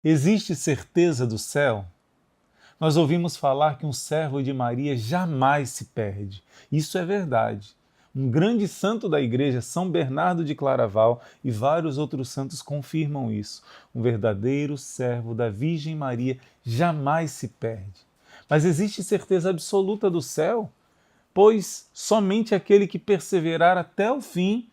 Existe certeza do céu? Nós ouvimos falar que um servo de Maria jamais se perde. Isso é verdade. Um grande santo da igreja, São Bernardo de Claraval, e vários outros santos confirmam isso. Um verdadeiro servo da Virgem Maria jamais se perde. Mas existe certeza absoluta do céu? Pois somente aquele que perseverar até o fim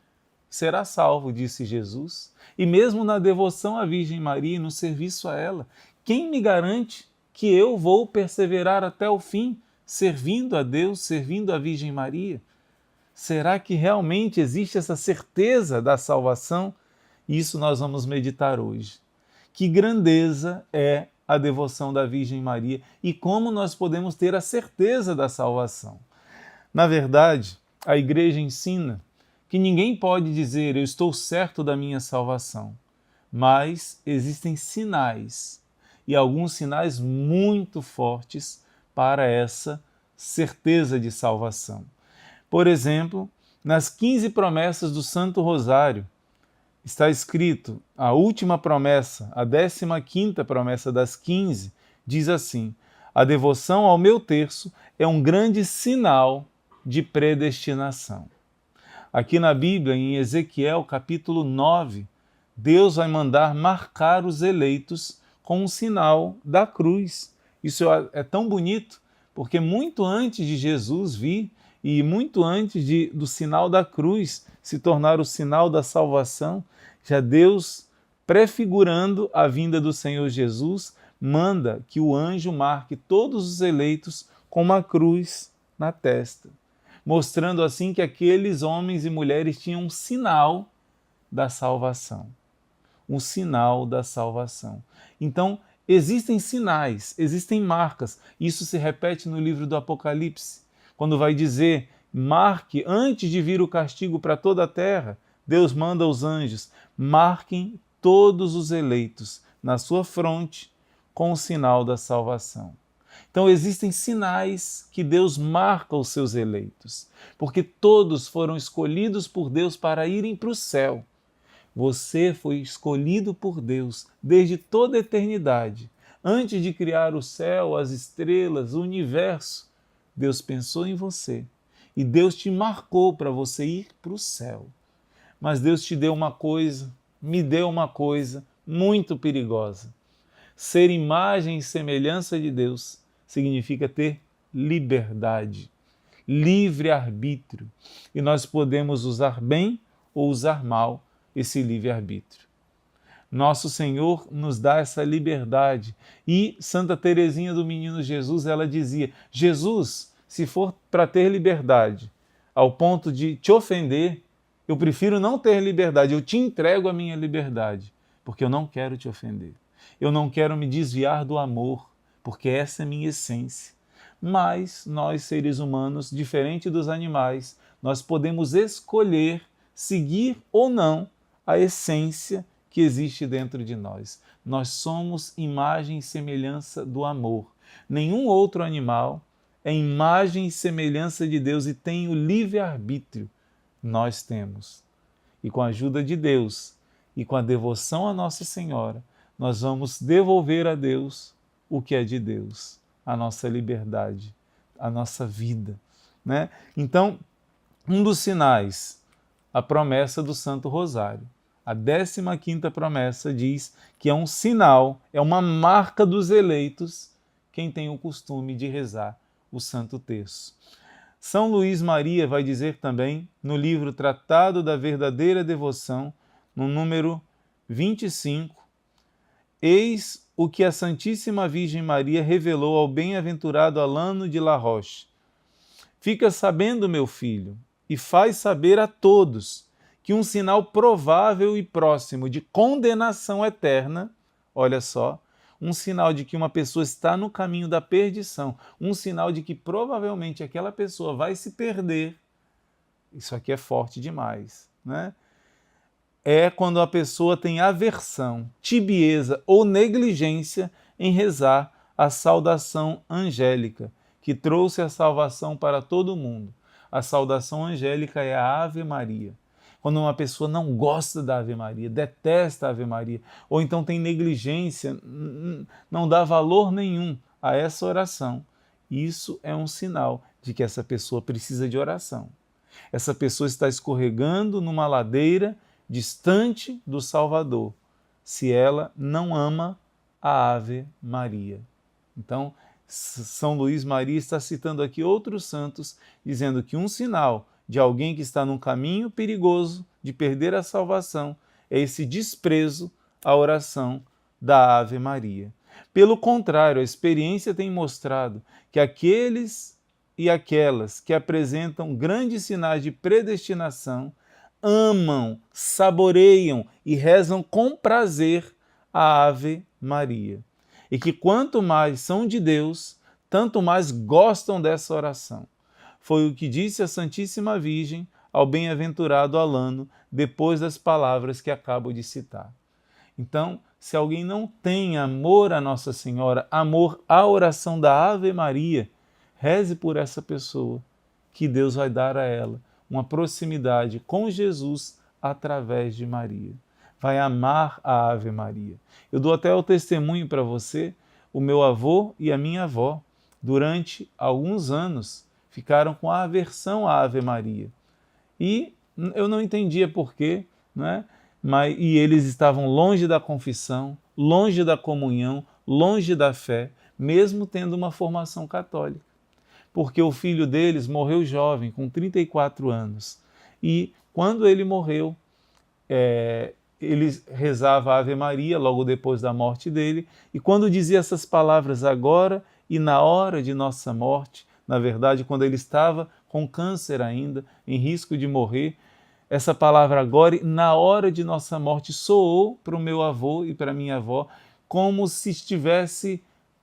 será salvo, disse Jesus. E mesmo na devoção à Virgem Maria e no serviço a ela, quem me garante que eu vou perseverar até o fim, servindo a Deus, servindo a Virgem Maria? Será que realmente existe essa certeza da salvação? Isso nós vamos meditar hoje. Que grandeza é a devoção da Virgem Maria e como nós podemos ter a certeza da salvação. Na verdade, a Igreja ensina que ninguém pode dizer eu estou certo da minha salvação, mas existem sinais, e alguns sinais muito fortes para essa certeza de salvação. Por exemplo, nas 15 promessas do Santo Rosário, está escrito, a última promessa, a 15ª promessa das 15, diz assim: a devoção ao meu terço é um grande sinal de predestinação. Aqui na Bíblia, em Ezequiel capítulo 9, Deus vai mandar marcar os eleitos com um sinal da cruz. Isso é tão bonito, porque muito antes de Jesus vir e muito antes do sinal da cruz se tornar o sinal da salvação, já Deus, prefigurando a vinda do Senhor Jesus, manda que o anjo marque todos os eleitos com uma cruz na testa, mostrando assim que aqueles homens e mulheres tinham um sinal da salvação. Um sinal da salvação. Então, existem sinais, existem marcas. Isso se repete no livro do Apocalipse, quando vai dizer, marque, antes de vir o castigo para toda a terra, Deus manda aos anjos, marquem todos os eleitos na sua fronte com o sinal da salvação. Então existem sinais que Deus marca os seus eleitos, porque todos foram escolhidos por Deus para irem para o céu. Você foi escolhido por Deus desde toda a eternidade. Antes de criar o céu, as estrelas, o universo, Deus pensou em você e Deus te marcou para você ir para o céu. Mas Deus te deu uma coisa, me deu uma coisa muito perigosa. Ser imagem e semelhança de Deus significa ter liberdade, livre-arbítrio. E nós podemos usar bem ou usar mal esse livre-arbítrio. Nosso Senhor nos dá essa liberdade. E Santa Teresinha do Menino Jesus, ela dizia, Jesus, se for para ter liberdade, ao ponto de te ofender, eu prefiro não ter liberdade, eu te entrego a minha liberdade, porque eu não quero te ofender. Eu não quero me desviar do amor, porque essa é a minha essência. Mas nós, seres humanos, diferente dos animais, nós podemos escolher seguir ou não a essência que existe dentro de nós. Nós somos imagem e semelhança do amor. Nenhum outro animal é imagem e semelhança de Deus e tem o livre-arbítrio. Nós temos. E com a ajuda de Deus e com a devoção a Nossa Senhora, nós vamos devolver a Deus o que é de Deus, a nossa liberdade, a nossa vida, né? Então, um dos sinais, a promessa do Santo Rosário. A 15ª promessa diz que é um sinal, é uma marca dos eleitos, quem tem o costume de rezar o Santo Terço. São Luís Maria vai dizer também, no livro Tratado da Verdadeira Devoção, no número 25, eis o que a Santíssima Virgem Maria revelou ao bem-aventurado Alano de La Roche. Fica sabendo, meu filho, e faz saber a todos que um sinal provável e próximo de condenação eterna, olha só, um sinal de que uma pessoa está no caminho da perdição, um sinal de que provavelmente aquela pessoa vai se perder, isso aqui é forte demais, né? É quando a pessoa tem aversão, tibieza ou negligência em rezar a saudação angélica, que trouxe a salvação para todo mundo. A saudação angélica é a Ave Maria. quando uma pessoa não gosta da Ave Maria, detesta a Ave Maria, ou então tem negligência, não dá valor nenhum a essa oração, isso é um sinal de que essa pessoa precisa de oração. Essa pessoa está escorregando numa ladeira distante do Salvador, se ela não ama a Ave Maria. Então, São Luís Maria está citando aqui outros santos, dizendo que um sinal de alguém que está num caminho perigoso de perder a salvação é esse desprezo à oração da Ave Maria. Pelo contrário, a experiência tem mostrado que aqueles e aquelas que apresentam grandes sinais de predestinação amam, saboreiam e rezam com prazer a Ave Maria. E que quanto mais são de Deus, tanto mais gostam dessa oração. Foi o que disse a Santíssima Virgem ao bem-aventurado Alano, depois das palavras que acabo de citar. Então, se alguém não tem amor a Nossa Senhora, amor à oração da Ave Maria, reze por essa pessoa, que Deus vai dar a ela uma proximidade com Jesus através de Maria. Vai amar a Ave Maria. Eu dou até o testemunho para você, o meu avô e a minha avó, durante alguns anos, ficaram com a aversão à Ave Maria. E eu não entendia por quê, né? E eles estavam longe da confissão, longe da comunhão, longe da fé, mesmo tendo uma formação católica. Porque o filho deles morreu jovem, com 34 anos. E quando ele morreu, ele rezava a Ave Maria logo depois da morte dele, e quando dizia essas palavras agora e na hora de nossa morte, na verdade, quando ele estava com câncer ainda, em risco de morrer, essa palavra agora, na hora de nossa morte, soou para o meu avô e para a minha avó como se estivesse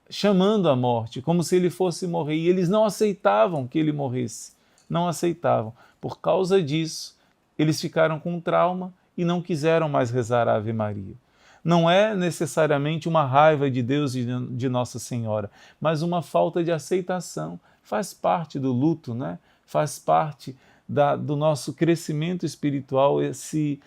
chamando a morte, como se ele fosse morrer. E eles não aceitavam que ele morresse, não aceitavam. Por causa disso, eles ficaram com trauma e não quiseram mais rezar a Ave Maria. Não é necessariamente uma raiva de Deus e de Nossa Senhora, mas uma falta de aceitação. Faz parte do luto, né? Faz parte do nosso crescimento espiritual, esse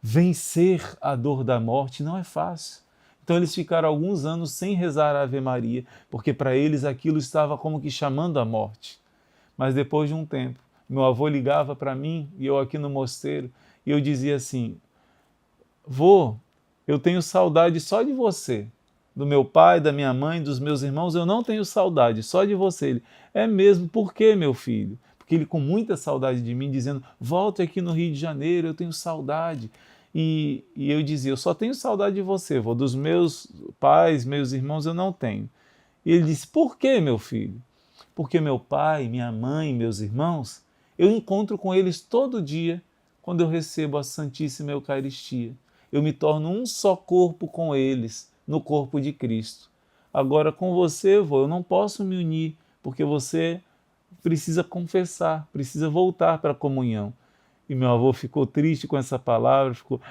vencer a dor da morte não é fácil. Então eles ficaram alguns anos sem rezar a Ave Maria, porque para eles aquilo estava como que chamando a morte. Mas depois de um tempo, meu avô ligava para mim, e eu aqui no mosteiro, e eu dizia assim: vô, eu tenho saudade só de você. Do meu pai, da minha mãe, dos meus irmãos, eu não tenho saudade, só de você. Ele: é mesmo? Por quê, meu filho? Porque ele com muita saudade de mim, dizendo: volte aqui no Rio de Janeiro, eu tenho saudade. E eu dizia: eu só tenho saudade de você, vô. Dos meus pais, meus irmãos, eu não tenho. E ele disse: por quê, meu filho? Porque meu pai, minha mãe, meus irmãos, eu encontro com eles todo dia quando eu recebo a Santíssima Eucaristia. Eu me torno um só corpo com eles, no corpo de Cristo. Agora com você, vô, eu não posso me unir, porque você precisa confessar, precisa voltar para a comunhão. E meu avô ficou triste com essa palavra, ficou: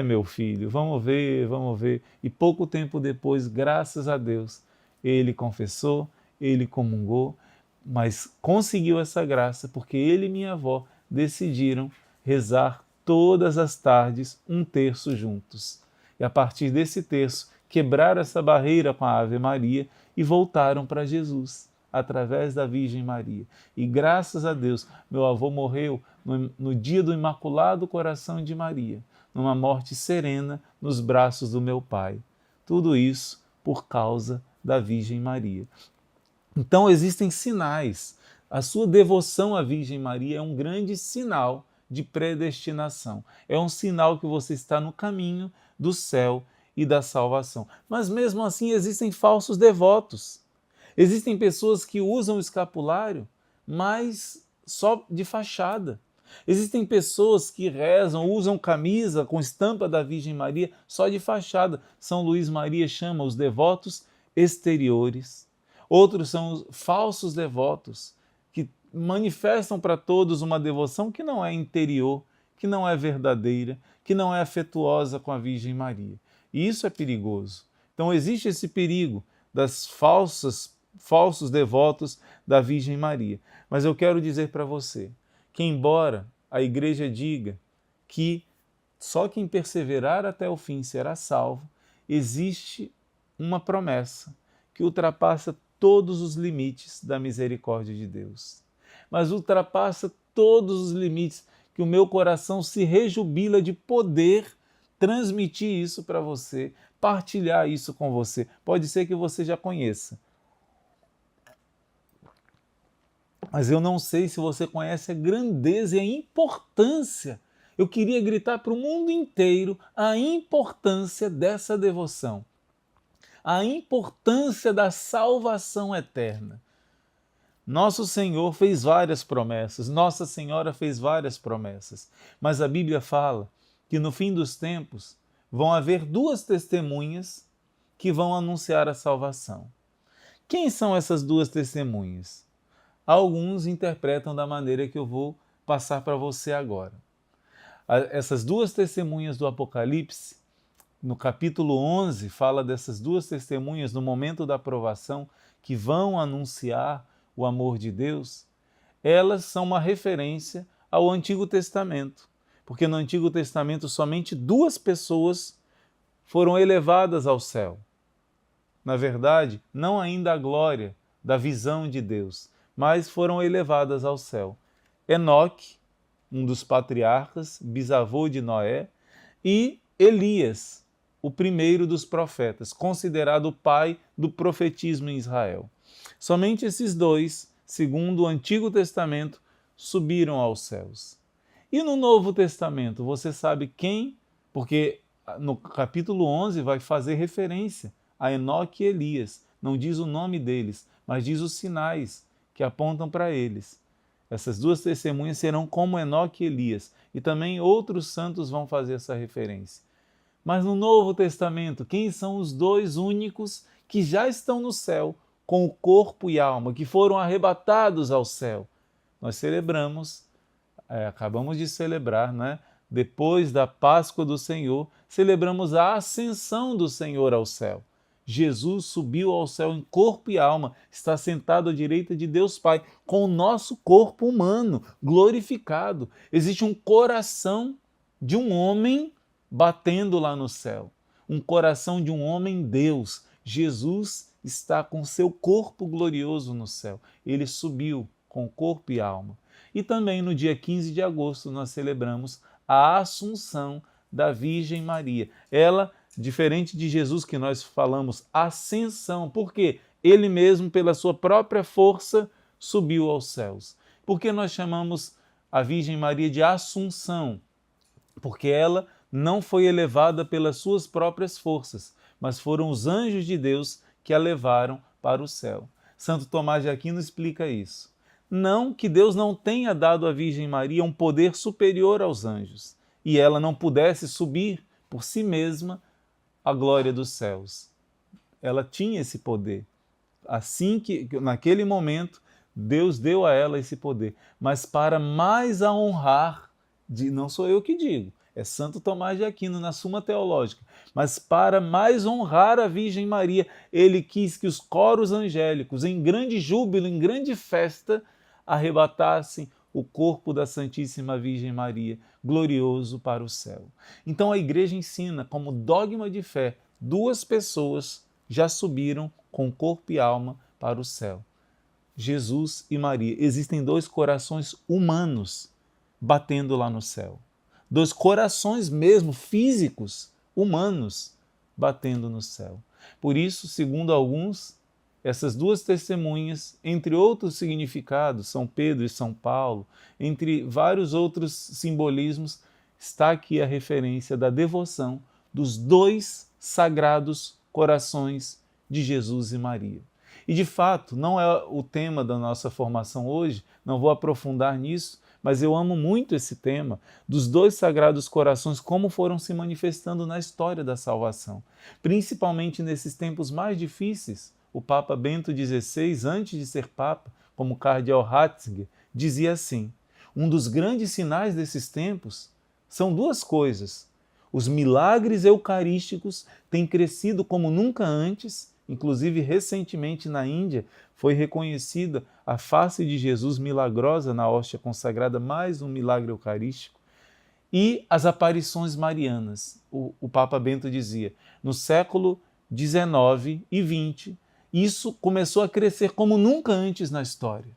meu filho, vamos ver, vamos ver. E pouco tempo depois, graças a Deus, ele confessou, ele comungou, mas conseguiu essa graça porque ele e minha avó decidiram rezar todas as tardes um terço juntos. E a partir desse terço, quebraram essa barreira com a Ave Maria e voltaram para Jesus, através da Virgem Maria. E graças a Deus, meu avô morreu no dia do Imaculado Coração de Maria, numa morte serena nos braços do meu pai. Tudo isso por causa da Virgem Maria. Então existem sinais. A sua devoção à Virgem Maria é um grande sinal de predestinação. É um sinal que você está no caminho do céu e da salvação. Mas mesmo assim existem falsos devotos. Existem pessoas que usam o escapulário, mas só de fachada. Existem pessoas que rezam, usam camisa com estampa da Virgem Maria só de fachada. São Luís Maria chama os devotos exteriores. Outros são os falsos devotos, que manifestam para todos uma devoção que não é interior, que não é verdadeira, que não é afetuosa com a Virgem Maria. E isso é perigoso. Então existe esse perigo das falsos devotos da Virgem Maria. Mas eu quero dizer para você que, embora a Igreja diga que só quem perseverar até o fim será salvo, existe uma promessa que ultrapassa todos os limites da misericórdia de Deus. Mas ultrapassa todos os limites que o meu coração se rejubila de poder transmitir isso para você, partilhar isso com você. Pode ser que você já conheça, mas eu não sei se você conhece a grandeza e a importância. Eu queria gritar para o mundo inteiro a importância dessa devoção, a importância da salvação eterna. Nosso Senhor fez várias promessas, Nossa Senhora fez várias promessas, mas a Bíblia fala que no fim dos tempos vão haver duas testemunhas que vão anunciar a salvação. Quem são essas duas testemunhas? Alguns interpretam da maneira que eu vou passar para você agora. Essas duas testemunhas do Apocalipse, no capítulo 11, fala dessas duas testemunhas no momento da aprovação que vão anunciar o amor de Deus. Elas são uma referência ao Antigo Testamento, porque no Antigo Testamento somente duas pessoas foram elevadas ao céu. Na verdade, não ainda a glória da visão de Deus, mas foram elevadas ao céu. Enoque, um dos patriarcas, bisavô de Noé, e Elias, o primeiro dos profetas, considerado o pai do profetismo em Israel. Somente esses dois, segundo o Antigo Testamento, subiram aos céus. E no Novo Testamento, você sabe quem? Porque no capítulo 11 vai fazer referência a Enoque e Elias. Não diz o nome deles, mas diz os sinais que apontam para eles. Essas duas testemunhas serão como Enoque e Elias. E também outros santos vão fazer essa referência. Mas no Novo Testamento, quem são os dois únicos que já estão no céu, com o corpo e alma, que foram arrebatados ao céu? Nós celebramos, acabamos de celebrar, né? Depois da Páscoa do Senhor, celebramos a ascensão do Senhor ao céu. Jesus subiu ao céu em corpo e alma, está sentado à direita de Deus Pai, com o nosso corpo humano glorificado. Existe um coração de um homem batendo lá no céu, um coração de um homem Deus. Jesus está com seu corpo glorioso no céu. Ele subiu com corpo e alma. E também no dia 15 de agosto nós celebramos a Assunção da Virgem Maria. Ela, diferente de Jesus que nós falamos, ascensão, porque ele mesmo, pela sua própria força, subiu aos céus. Por que nós chamamos a Virgem Maria de Assunção? Porque ela não foi elevada pelas suas próprias forças, mas foram os anjos de Deus que a levaram para o céu. Santo Tomás de Aquino explica isso. Não que Deus não tenha dado à Virgem Maria um poder superior aos anjos, e ela não pudesse subir por si mesma à glória dos céus. Ela tinha esse poder. Assim que, naquele momento, Deus deu a ela esse poder. Mas para mais a honrar, não sou eu que digo, é Santo Tomás de Aquino na Suma Teológica, mas para mais honrar a Virgem Maria, ele quis que os coros angélicos, em grande júbilo, em grande festa, arrebatassem o corpo da Santíssima Virgem Maria, glorioso para o céu. Então a Igreja ensina como dogma de fé, duas pessoas já subiram com corpo e alma para o céu. Jesus e Maria. Existem dois corações humanos batendo lá no céu. Dois corações mesmo, físicos, humanos, batendo no céu. Por isso, segundo alguns, essas duas testemunhas, entre outros significados, São Pedro e São Paulo, entre vários outros simbolismos, está aqui a referência da devoção dos dois sagrados corações de Jesus e Maria. E de fato, não é o tema da nossa formação hoje, não vou aprofundar nisso, mas eu amo muito esse tema dos dois sagrados corações, como foram se manifestando na história da salvação. Principalmente nesses tempos mais difíceis. O Papa Bento XVI, antes de ser Papa, como Cardeal Ratzinger, dizia assim: um dos grandes sinais desses tempos são duas coisas. Os milagres eucarísticos têm crescido como nunca antes. Inclusive, recentemente na Índia, foi reconhecida a face de Jesus milagrosa na hóstia consagrada, mais um milagre eucarístico. e as aparições marianas. O Papa Bento dizia, no século XIX e XX, isso começou a crescer como nunca antes na história.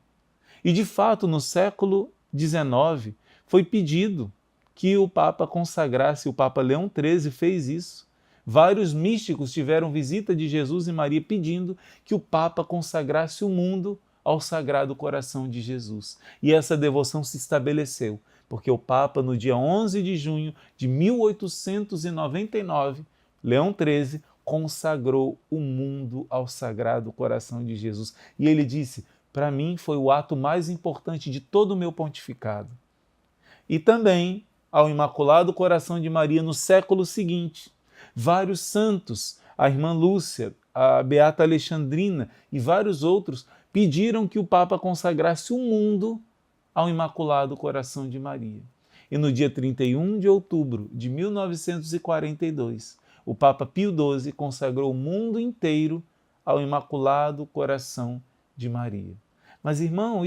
E, de fato, no século XIX, foi pedido que o Papa consagrasse, o Papa Leão XIII fez isso. Vários místicos tiveram visita de Jesus e Maria pedindo que o Papa consagrasse o mundo ao Sagrado Coração de Jesus. E essa devoção se estabeleceu, porque o Papa, no dia 11 de junho de 1899, Leão XIII, consagrou o mundo ao Sagrado Coração de Jesus. E ele disse, para mim foi o ato mais importante de todo o meu pontificado. E também ao Imaculado Coração de Maria no século seguinte. Vários santos, a irmã Lúcia, a Beata Alexandrina e vários outros pediram que o Papa consagrasse o mundo ao Imaculado Coração de Maria. E no dia 31 de outubro de 1942, o Papa Pio XII consagrou o mundo inteiro ao Imaculado Coração de Maria. Mas, irmão,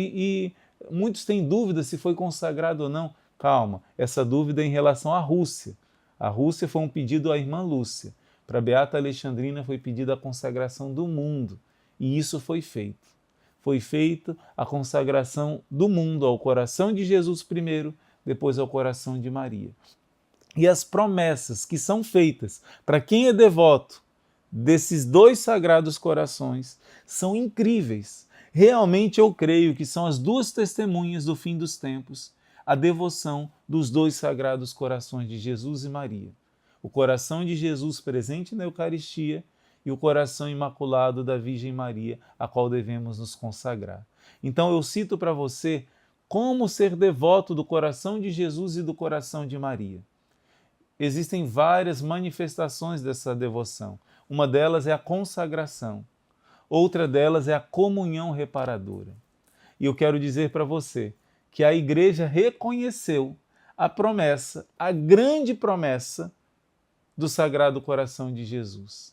muitos têm dúvida se foi consagrado ou não. Calma, essa dúvida é em relação à Rússia. A Rússia foi um pedido à irmã Lúcia. Para a Beata Alexandrina foi pedida a consagração do mundo. E isso foi feito. Foi feita a consagração do mundo ao coração de Jesus primeiro, depois ao coração de Maria. E as promessas que são feitas para quem é devoto desses dois sagrados corações são incríveis. Realmente eu creio que são as duas testemunhas do fim dos tempos, a devoção dos dois sagrados corações de Jesus e Maria. O coração de Jesus presente na Eucaristia e o coração imaculado da Virgem Maria, a qual devemos nos consagrar. Então eu cito para você como ser devoto do coração de Jesus e do coração de Maria. Existem várias manifestações dessa devoção. Uma delas é a consagração. Outra delas é a comunhão reparadora. E eu quero dizer para você que a Igreja reconheceu a promessa, a grande promessa do Sagrado Coração de Jesus.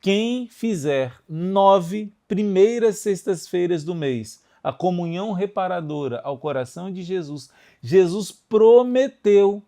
Quem fizer 9 primeiras sextas-feiras do mês a comunhão reparadora ao coração de Jesus, Jesus prometeu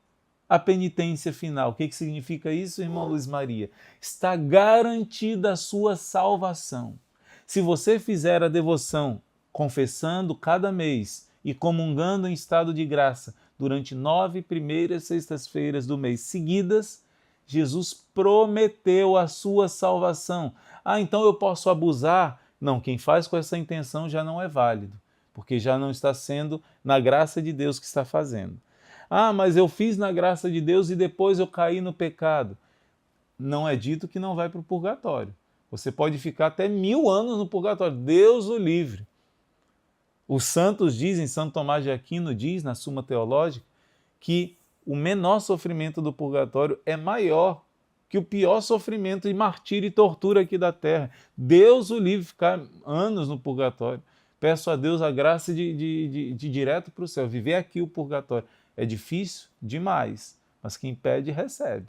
a penitência final. O que significa isso, irmão Luiz Maria? Está garantida a sua salvação. Se você fizer a devoção confessando cada mês e comungando em estado de graça durante 9 primeiras sextas-feiras do mês seguidas, Jesus prometeu a sua salvação. Ah, então eu posso abusar? Não, quem faz com essa intenção já não é válido, porque já não está sendo na graça de Deus que está fazendo. Ah, mas eu fiz na graça de Deus e depois eu caí no pecado. Não é dito que não vai para o purgatório. Você pode ficar até 1000 anos no purgatório. Deus o livre. Os santos dizem, Santo Tomás de Aquino diz na Suma Teológica, que o menor sofrimento do purgatório é maior que o pior sofrimento de martírio e tortura aqui da terra. Deus o livre ficar anos no purgatório. Peço a Deus a graça de direto para o céu, viver aqui o purgatório. É difícil? Demais, mas quem pede, recebe.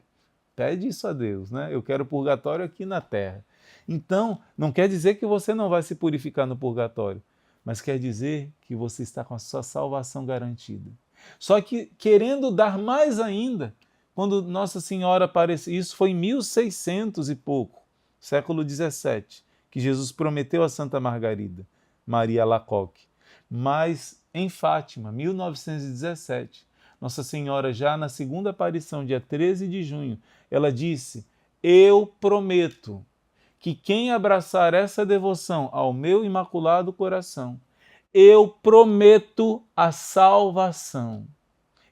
Pede isso a Deus, né? Eu quero purgatório aqui na terra. Então, não quer dizer que você não vai se purificar no purgatório, mas quer dizer que você está com a sua salvação garantida. Só que, querendo dar mais ainda, quando Nossa Senhora apareceu, isso foi em 1600 e pouco, século XVII, que Jesus prometeu a Santa Margarida, Maria Alacoque. Mas em Fátima, 1917, Nossa Senhora, já na segunda aparição, dia 13 de junho, ela disse: eu prometo que quem abraçar essa devoção ao meu Imaculado Coração, eu prometo a salvação.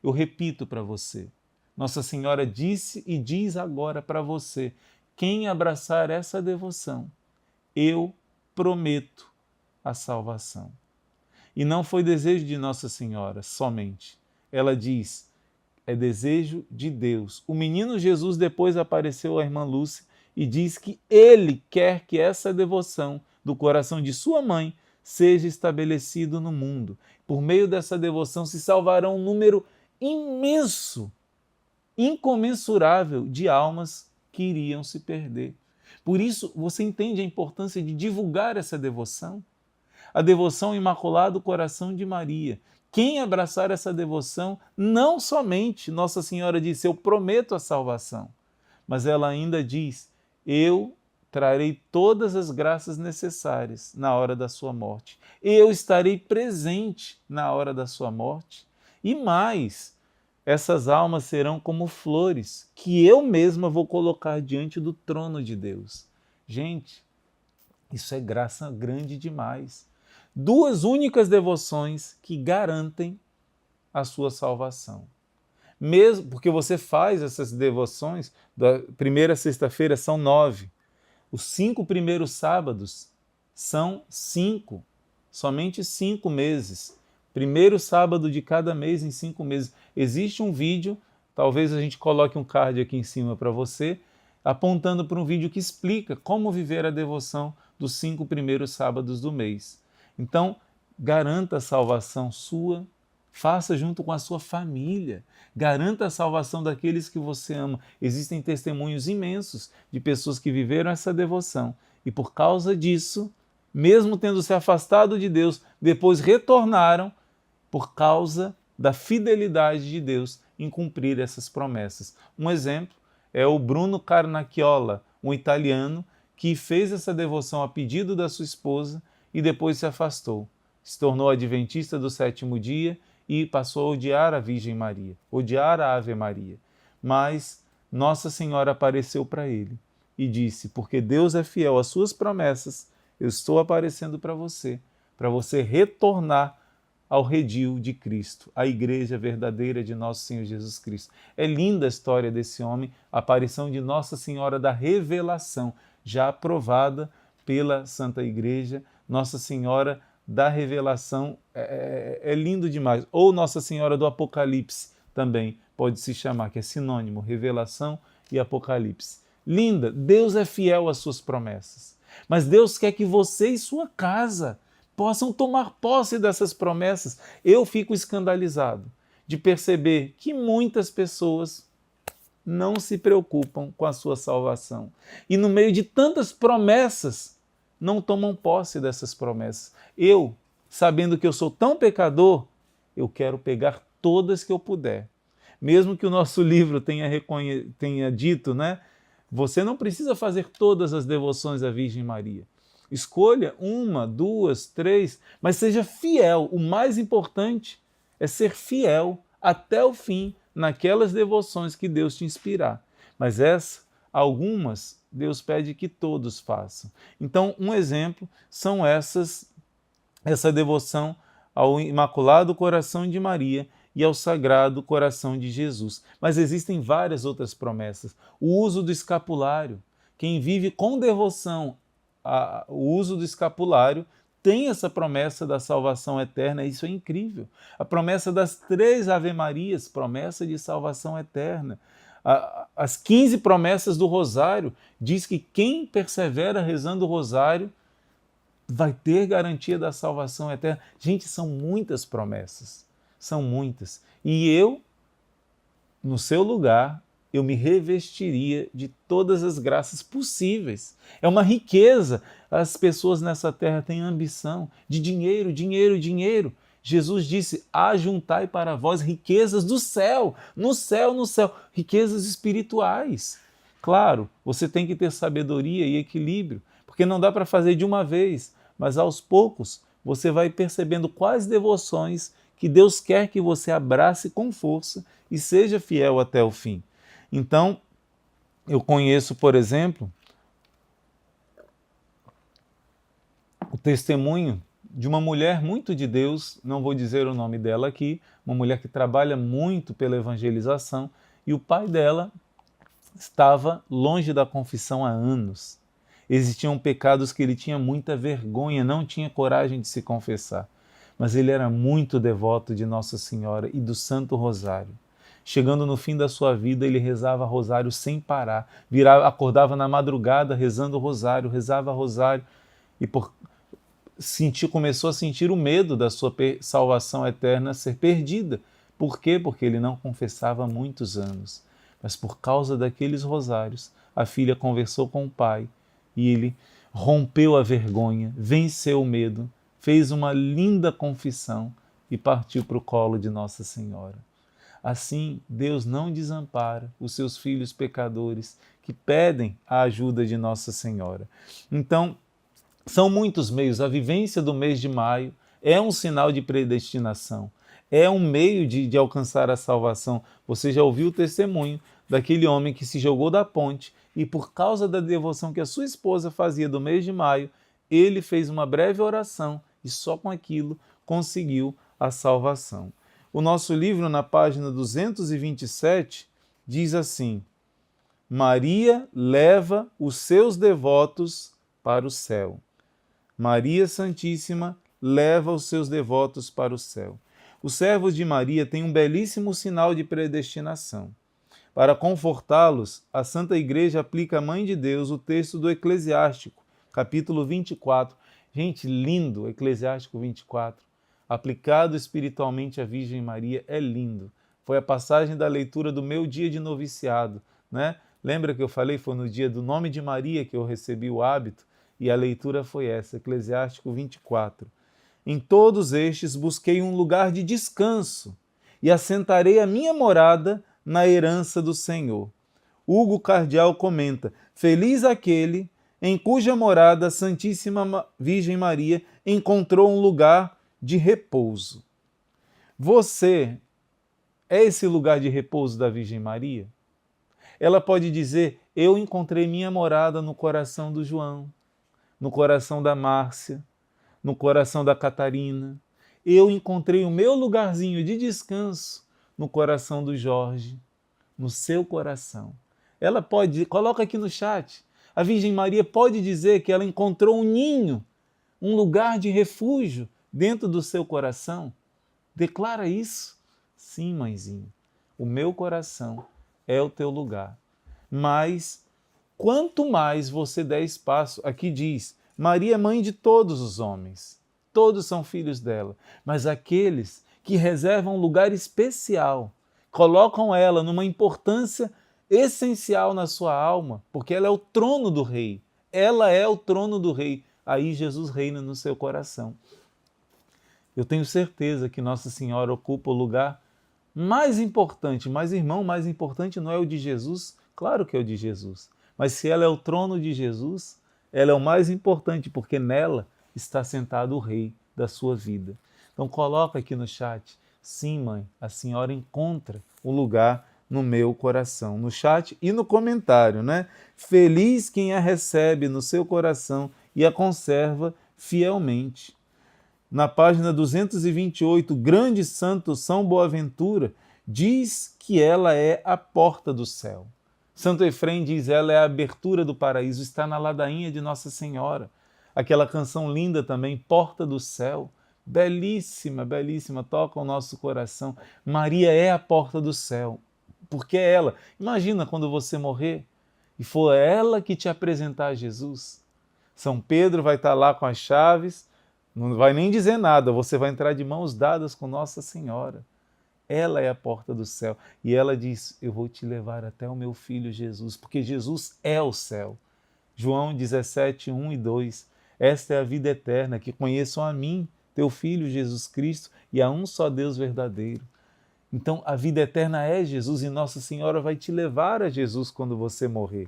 Eu repito para você, Nossa Senhora disse e diz agora para você, quem abraçar essa devoção, eu prometo a salvação. E não foi desejo de Nossa Senhora somente. Ela diz, é desejo de Deus. O menino Jesus depois apareceu à irmã Lúcia e diz que ele quer que essa devoção do coração de sua mãe seja estabelecido no mundo. Por meio dessa devoção se salvará um número imenso, incomensurável de almas que iriam se perder. Por isso, você entende a importância de divulgar essa devoção? A devoção ao Imaculado Coração de Maria, Quem abraçar essa devoção, não somente Nossa Senhora disse, eu prometo a salvação, mas ela ainda diz, eu trarei todas as graças necessárias na hora da sua morte. Eu estarei presente na hora da sua morte. E mais, essas almas serão como flores que eu mesma vou colocar diante do trono de Deus. Gente, isso é graça grande demais. Duas únicas devoções que garantem a sua salvação. Mesmo porque você faz essas devoções, da primeira sexta-feira são 9. Os 5 primeiros sábados são 5, somente 5 meses. Primeiro sábado de cada mês em 5 meses. Existe um vídeo, talvez a gente coloque um card aqui em cima para você, apontando para um vídeo que explica como viver a devoção dos 5 primeiros sábados do mês. Então, garanta a salvação sua, faça junto com a sua família, garanta a salvação daqueles que você ama. Existem testemunhos imensos de pessoas que viveram essa devoção e por causa disso, mesmo tendo se afastado de Deus, depois retornaram por causa da fidelidade de Deus em cumprir essas promessas. Um exemplo é o Bruno Carnacchiola, um italiano que fez essa devoção a pedido da sua esposa e depois se afastou. Se tornou adventista do 7º dia e passou a odiar a Virgem Maria, odiar a Ave Maria. Mas Nossa Senhora apareceu para ele e disse, porque Deus é fiel às suas promessas, eu estou aparecendo para você retornar ao redil de Cristo, a igreja verdadeira de nosso Senhor Jesus Cristo. É linda a história desse homem, a aparição de Nossa Senhora da Revelação, já aprovada pela Santa Igreja. Nossa Senhora da Revelação é lindo demais. Ou Nossa Senhora do Apocalipse também pode se chamar, que é sinônimo, Revelação e Apocalipse. Linda, Deus é fiel às suas promessas. Mas Deus quer que você e sua casa possam tomar posse dessas promessas. Eu fico escandalizado de perceber que muitas pessoas não se preocupam com a sua salvação. E no meio de tantas promessas, não tomam posse dessas promessas. Eu, sabendo que eu sou tão pecador, eu quero pegar todas que eu puder. Mesmo que o nosso livro tenha dito, né? Você não precisa fazer todas as devoções à Virgem Maria. Escolha 1, 2, 3, mas seja fiel. O mais importante é ser fiel até o fim naquelas devoções que Deus te inspirar. Mas algumas, Deus pede que todos façam. Então, um exemplo são essa devoção ao Imaculado Coração de Maria e ao Sagrado Coração de Jesus. Mas existem várias outras promessas. O uso do escapulário. Quem vive com devoção o uso do escapulário tem essa promessa da salvação eterna, isso é incrível. A promessa das 3 Ave-Marias, promessa de salvação eterna. As 15 promessas do Rosário diz que quem persevera rezando o Rosário vai ter garantia da salvação eterna. Gente, são muitas promessas, são muitas. E eu, no seu lugar, eu me revestiria de todas as graças possíveis. É uma riqueza. As pessoas nessa terra têm ambição de dinheiro, dinheiro, dinheiro. Jesus disse, ajuntai para vós riquezas do céu, no céu, no céu, riquezas espirituais. Claro, você tem que ter sabedoria e equilíbrio, porque não dá para fazer de uma vez, mas aos poucos você vai percebendo quais devoções que Deus quer que você abrace com força e seja fiel até o fim. Então, eu conheço, por exemplo, o testemunho de uma mulher muito de Deus, não vou dizer o nome dela aqui, uma mulher que trabalha muito pela evangelização, e o pai dela estava longe da confissão há anos. Existiam pecados que ele tinha muita vergonha, não tinha coragem de se confessar, mas ele era muito devoto de Nossa Senhora e do Santo Rosário. Chegando no fim da sua vida, ele rezava rosário sem parar, acordava na madrugada rezando rosário, rezava rosário, e começou a sentir o medo da sua salvação eterna ser perdida. Por quê? Porque ele não confessava há muitos anos. Mas por causa daqueles rosários, a filha conversou com o pai, e ele rompeu a vergonha, venceu o medo, fez uma linda confissão, e partiu para o colo de Nossa Senhora. Assim, Deus não desampara os seus filhos pecadores que pedem a ajuda de Nossa Senhora. Então, são muitos meios. A vivência do mês de maio é um sinal de predestinação, é um meio de alcançar a salvação. Você já ouviu o testemunho daquele homem que se jogou da ponte e, por causa da devoção que a sua esposa fazia do mês de maio, ele fez uma breve oração e só com aquilo conseguiu a salvação. O nosso livro, na página 227, diz assim: Maria leva os seus devotos para o céu. Maria Santíssima leva os seus devotos para o céu. Os servos de Maria têm um belíssimo sinal de predestinação. Para confortá-los, a Santa Igreja aplica à Mãe de Deus o texto do Eclesiástico, capítulo 24. Gente, lindo, Eclesiástico 24. Aplicado espiritualmente à Virgem Maria, é lindo. Foi a passagem da leitura do meu dia de noviciado, né? Lembra que eu falei? Foi no dia do nome de Maria que eu recebi o hábito, e a leitura foi essa, Eclesiástico 24. Em todos estes busquei um lugar de descanso e assentarei a minha morada na herança do Senhor. Hugo Cardial comenta: feliz aquele em cuja morada a Santíssima Virgem Maria encontrou um lugar de repouso. Você é esse lugar de repouso da Virgem Maria? Ela pode dizer: eu encontrei minha morada no coração do João, no coração da Márcia, no coração da Catarina. Eu encontrei o meu lugarzinho de descanso no coração do Jorge, no seu coração. Ela pode, coloca aqui no chat, a Virgem Maria pode dizer que ela encontrou um ninho, um lugar de refúgio dentro do seu coração. Declara isso. Sim, mãezinha, o meu coração é o teu lugar. Mas quanto mais você der espaço, aqui diz, Maria é mãe de todos os homens, todos são filhos dela, mas aqueles que reservam um lugar especial, colocam ela numa importância essencial na sua alma, porque ela é o trono do rei, ela é o trono do rei, aí Jesus reina no seu coração. Eu tenho certeza que Nossa Senhora ocupa o lugar mais importante, mas irmão, mais importante não é o de Jesus? Claro que é o de Jesus, mas se ela é o trono de Jesus, ela é o mais importante, porque nela está sentado o rei da sua vida. Então coloca aqui no chat, sim mãe, a senhora encontra um lugar no meu coração, no chat e no comentário, né? Feliz quem a recebe no seu coração e a conserva fielmente. Na página 228, grande santo São Boaventura diz que ela é a porta do céu. Santo Efrem diz ela é a abertura do paraíso, está na ladainha de Nossa Senhora. Aquela canção linda também, Porta do Céu, belíssima, belíssima, toca o nosso coração. Maria é a porta do céu, porque é ela. Imagina quando você morrer e for ela que te apresentar a Jesus. São Pedro vai estar lá com as chaves, não vai nem dizer nada, você vai entrar de mãos dadas com Nossa Senhora. Ela é a porta do céu. E ela diz, eu vou te levar até o meu filho Jesus, porque Jesus é o céu. João 17, 1 e 2. Esta é a vida eterna, que conheçam a mim, teu filho Jesus Cristo, e a um só Deus verdadeiro. Então a vida eterna é Jesus e Nossa Senhora vai te levar a Jesus quando você morrer.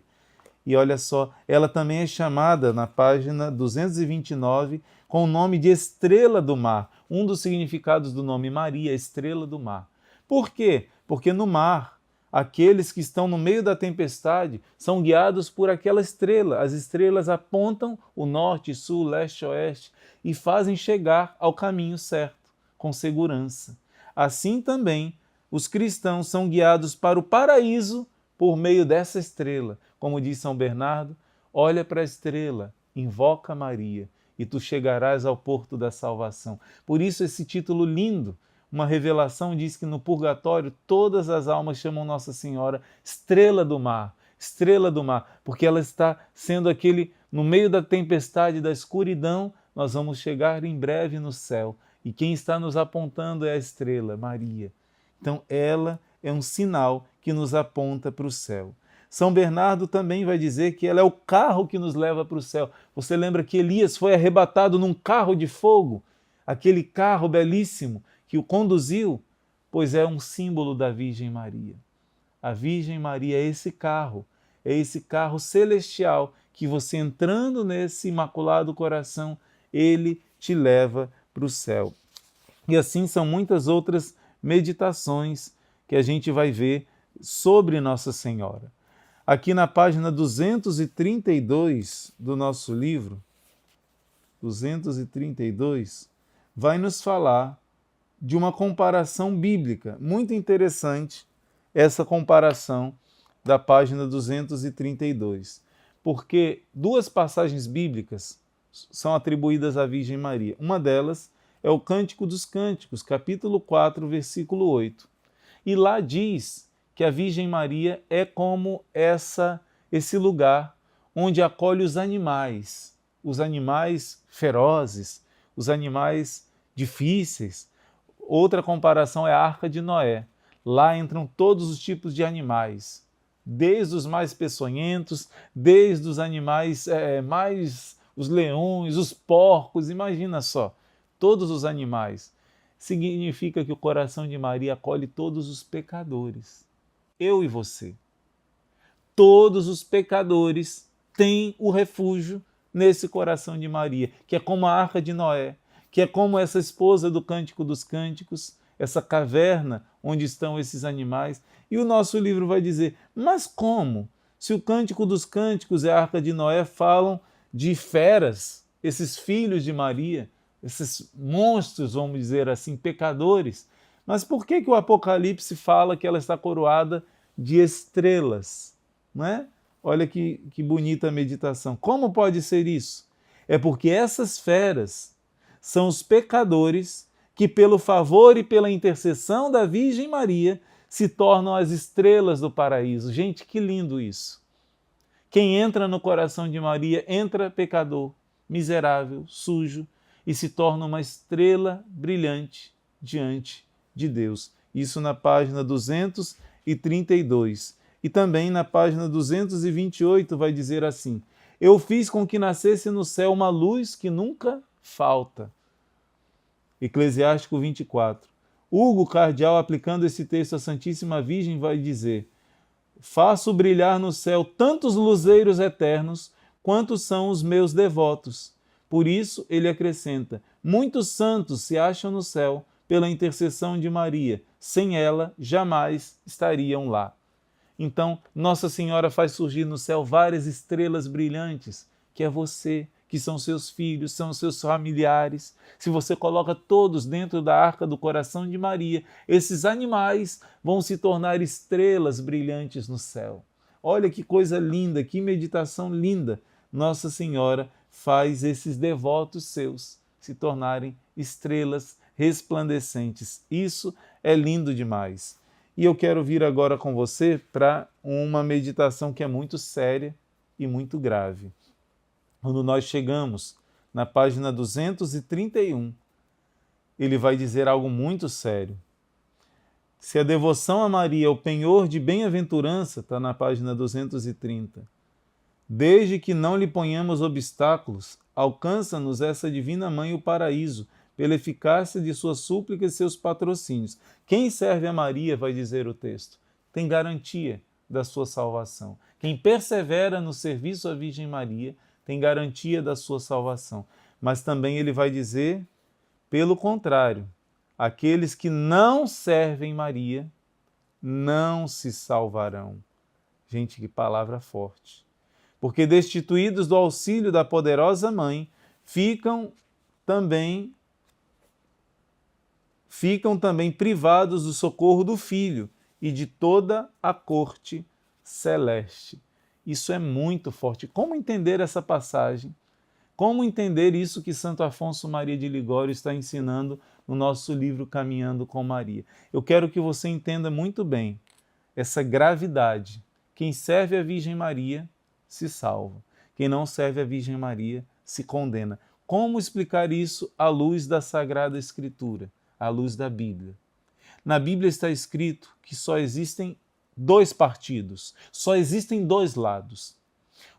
E olha só, ela também é chamada na página 229 com o nome de Estrela do Mar. Um dos significados do nome Maria, Estrela do Mar. Por quê? Porque no mar, aqueles que estão no meio da tempestade são guiados por aquela estrela. As estrelas apontam o norte, sul, leste, oeste e fazem chegar ao caminho certo, com segurança. Assim também, os cristãos são guiados para o paraíso por meio dessa estrela. Como diz São Bernardo, olha para a estrela, invoca Maria e tu chegarás ao porto da salvação. Por isso esse título lindo, uma revelação diz que no purgatório todas as almas chamam Nossa Senhora Estrela do Mar, porque ela está sendo aquele, no meio da tempestade, da escuridão, nós vamos chegar em breve no céu. E quem está nos apontando é a estrela, Maria. Então ela é um sinal que nos aponta para o céu. São Bernardo também vai dizer que ela é o carro que nos leva para o céu. Você lembra que Elias foi arrebatado num carro de fogo? Aquele carro belíssimo que o conduziu? Pois é um símbolo da Virgem Maria. A Virgem Maria é esse carro celestial que você entrando nesse Imaculado Coração, ele te leva para o céu. E assim são muitas outras meditações que a gente vai ver sobre Nossa Senhora. Aqui na página 232 do nosso livro, 232, vai nos falar de uma comparação bíblica muito interessante, essa comparação da página 232, porque duas passagens bíblicas são atribuídas à Virgem Maria. Uma delas é o Cântico dos Cânticos, capítulo 4, versículo 8. E lá diz que a Virgem Maria é como esse lugar onde acolhe os animais ferozes, os animais difíceis. Outra comparação é a Arca de Noé. Lá entram todos os tipos de animais, desde os mais peçonhentos, desde os animais os leões, os porcos, imagina só, todos os animais. Significa que o coração de Maria acolhe todos os pecadores. Eu e você. Todos os pecadores têm o refúgio nesse coração de Maria, que é como a Arca de Noé, que é como essa esposa do Cântico dos Cânticos, essa caverna onde estão esses animais. E o nosso livro vai dizer, mas como? Se o Cântico dos Cânticos e a Arca de Noé falam de feras, esses filhos de Maria, esses monstros, vamos dizer assim, pecadores, mas por que o Apocalipse fala que ela está coroada de estrelas? Não é? Olha que bonita meditação. Como pode ser isso? É porque essas feras são os pecadores que, pelo favor e pela intercessão da Virgem Maria, se tornam as estrelas do paraíso. Gente, que lindo isso! Quem entra no coração de Maria entra pecador, miserável, sujo, e se torna uma estrela brilhante diante de Deus. Isso na página 232. E também na página 228 vai dizer assim: eu fiz com que nascesse no céu uma luz que nunca falta. Eclesiástico 24. Hugo Cardial, aplicando esse texto à Santíssima Virgem, vai dizer: faço brilhar no céu tantos luzeiros eternos quantos são os meus devotos. Por isso, ele acrescenta: muitos santos se acham no céu pela intercessão de Maria. Sem ela, jamais estariam lá. Então, Nossa Senhora faz surgir no céu várias estrelas brilhantes, que é você, que são seus filhos, são seus familiares. Se você coloca todos dentro da arca do coração de Maria, esses animais vão se tornar estrelas brilhantes no céu. Olha que coisa linda, que meditação linda. Nossa Senhora faz esses devotos seus se tornarem estrelas resplandecentes. Isso é lindo demais. E eu quero vir agora com você para uma meditação que é muito séria e muito grave. Quando nós chegamos na página 231, ele vai dizer algo muito sério. Se a devoção a Maria é o penhor de bem-aventurança, está na página 230, desde que não lhe ponhamos obstáculos, alcança-nos essa divina mãe o paraíso, pela eficácia de suas súplicas e seus patrocínios. Quem serve a Maria, vai dizer o texto, tem garantia da sua salvação. Quem persevera no serviço à Virgem Maria tem garantia da sua salvação. Mas também ele vai dizer, pelo contrário, aqueles que não servem Maria não se salvarão. Gente, que palavra forte. Porque destituídos do auxílio da poderosa mãe, ficam também privados do socorro do Filho e de toda a corte celeste. Isso é muito forte. Como entender essa passagem? Como entender isso que Santo Afonso Maria de Ligório está ensinando no nosso livro Caminhando com Maria? Eu quero que você entenda muito bem essa gravidade. Quem serve a Virgem Maria se salva. Quem não serve a Virgem Maria se condena. Como explicar isso à luz da Sagrada Escritura, à luz da Bíblia? Na Bíblia está escrito que só existem dois partidos, só existem dois lados.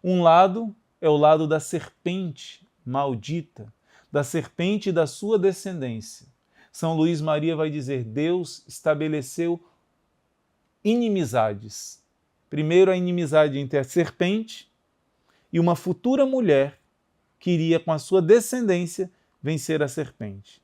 Um lado é o lado da serpente maldita, da serpente e da sua descendência. São Luís Maria vai dizer: Deus estabeleceu inimizades. Primeiro, a inimizade entre a serpente e uma futura mulher que iria, com a sua descendência, vencer a serpente.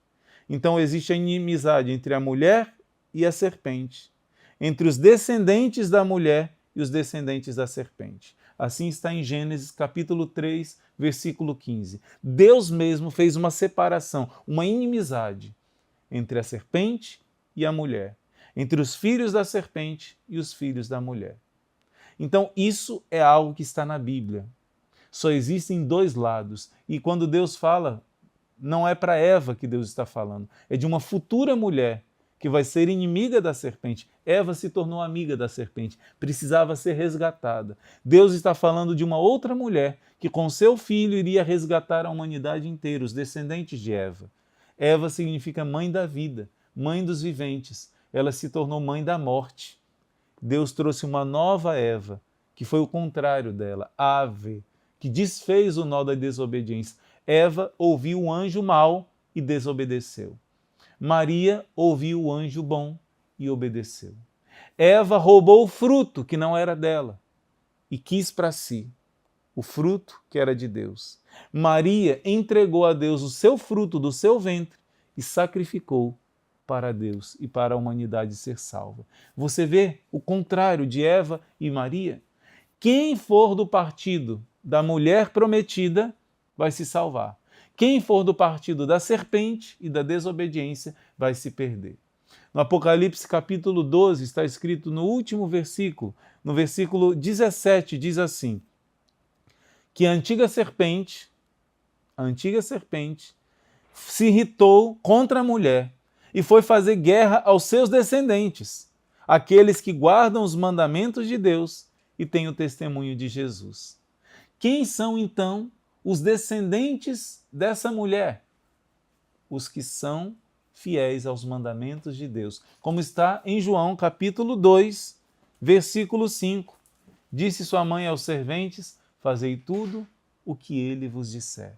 Então, existe a inimizade entre a mulher e a serpente, entre os descendentes da mulher e os descendentes da serpente. Assim está em Gênesis capítulo 3, versículo 15. Deus mesmo fez uma separação, uma inimizade entre a serpente e a mulher, entre os filhos da serpente e os filhos da mulher. Então, isso é algo que está na Bíblia. Só existem dois lados. E quando Deus fala, não é para Eva que Deus está falando, é de uma futura mulher que vai ser inimiga da serpente. Eva se tornou amiga da serpente, precisava ser resgatada. Deus está falando de uma outra mulher que com seu filho iria resgatar a humanidade inteira, os descendentes de Eva. Eva significa mãe da vida, mãe dos viventes. Ela se tornou mãe da morte. Deus trouxe uma nova Eva, que foi o contrário dela, Ave, que desfez o nó da desobediência. Eva ouviu o anjo mau e desobedeceu. Maria ouviu o anjo bom e obedeceu. Eva roubou o fruto que não era dela e quis para si o fruto que era de Deus. Maria entregou a Deus o seu fruto do seu ventre e sacrificou para Deus e para a humanidade ser salva. Você vê o contrário de Eva e Maria? Quem for do partido da mulher prometida vai se salvar. Quem for do partido da serpente e da desobediência vai se perder. No Apocalipse capítulo 12 está escrito no último versículo, no versículo 17, diz assim, que a antiga serpente se irritou contra a mulher e foi fazer guerra aos seus descendentes, aqueles que guardam os mandamentos de Deus e têm o testemunho de Jesus. Quem são então os descendentes dessa mulher? Os que são fiéis aos mandamentos de Deus. Como está em João capítulo 2, versículo 5. Disse sua mãe aos serventes: fazei tudo o que ele vos disser.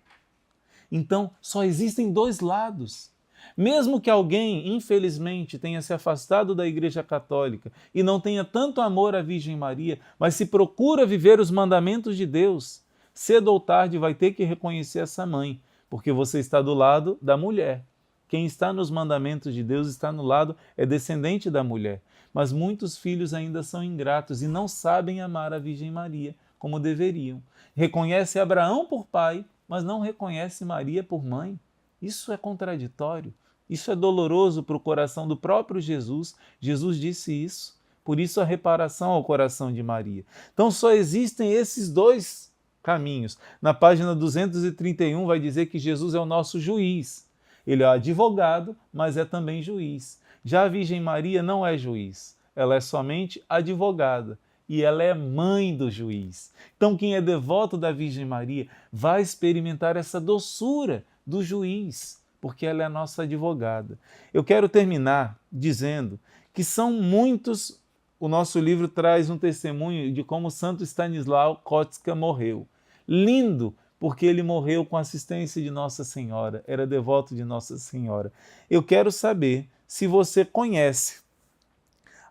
Então, só existem dois lados. Mesmo que alguém, infelizmente, tenha se afastado da Igreja Católica e não tenha tanto amor à Virgem Maria, mas se procura viver os mandamentos de Deus, cedo ou tarde vai ter que reconhecer essa mãe, porque você está do lado da mulher. Quem está nos mandamentos de Deus está no lado, é descendente da mulher. Mas muitos filhos ainda são ingratos e não sabem amar a Virgem Maria como deveriam. Reconhece Abraão por pai, mas não reconhece Maria por mãe. Isso é contraditório. Isso é doloroso para o coração do próprio Jesus. Jesus disse isso. Por isso a reparação ao coração de Maria. Então só existem esses dois caminhos. Na página 231 vai dizer que Jesus é o nosso juiz. Ele é advogado, mas é também juiz. Já a Virgem Maria não é juiz. Ela é somente advogada. E ela é mãe do juiz. Então quem é devoto da Virgem Maria vai experimentar essa doçura do juiz, porque ela é a nossa advogada. Eu quero terminar dizendo que são muitos, o nosso livro traz um testemunho de como Santo Stanislau Kostka morreu. Lindo, porque ele morreu com a assistência de Nossa Senhora, era devoto de Nossa Senhora. Eu quero saber se você conhece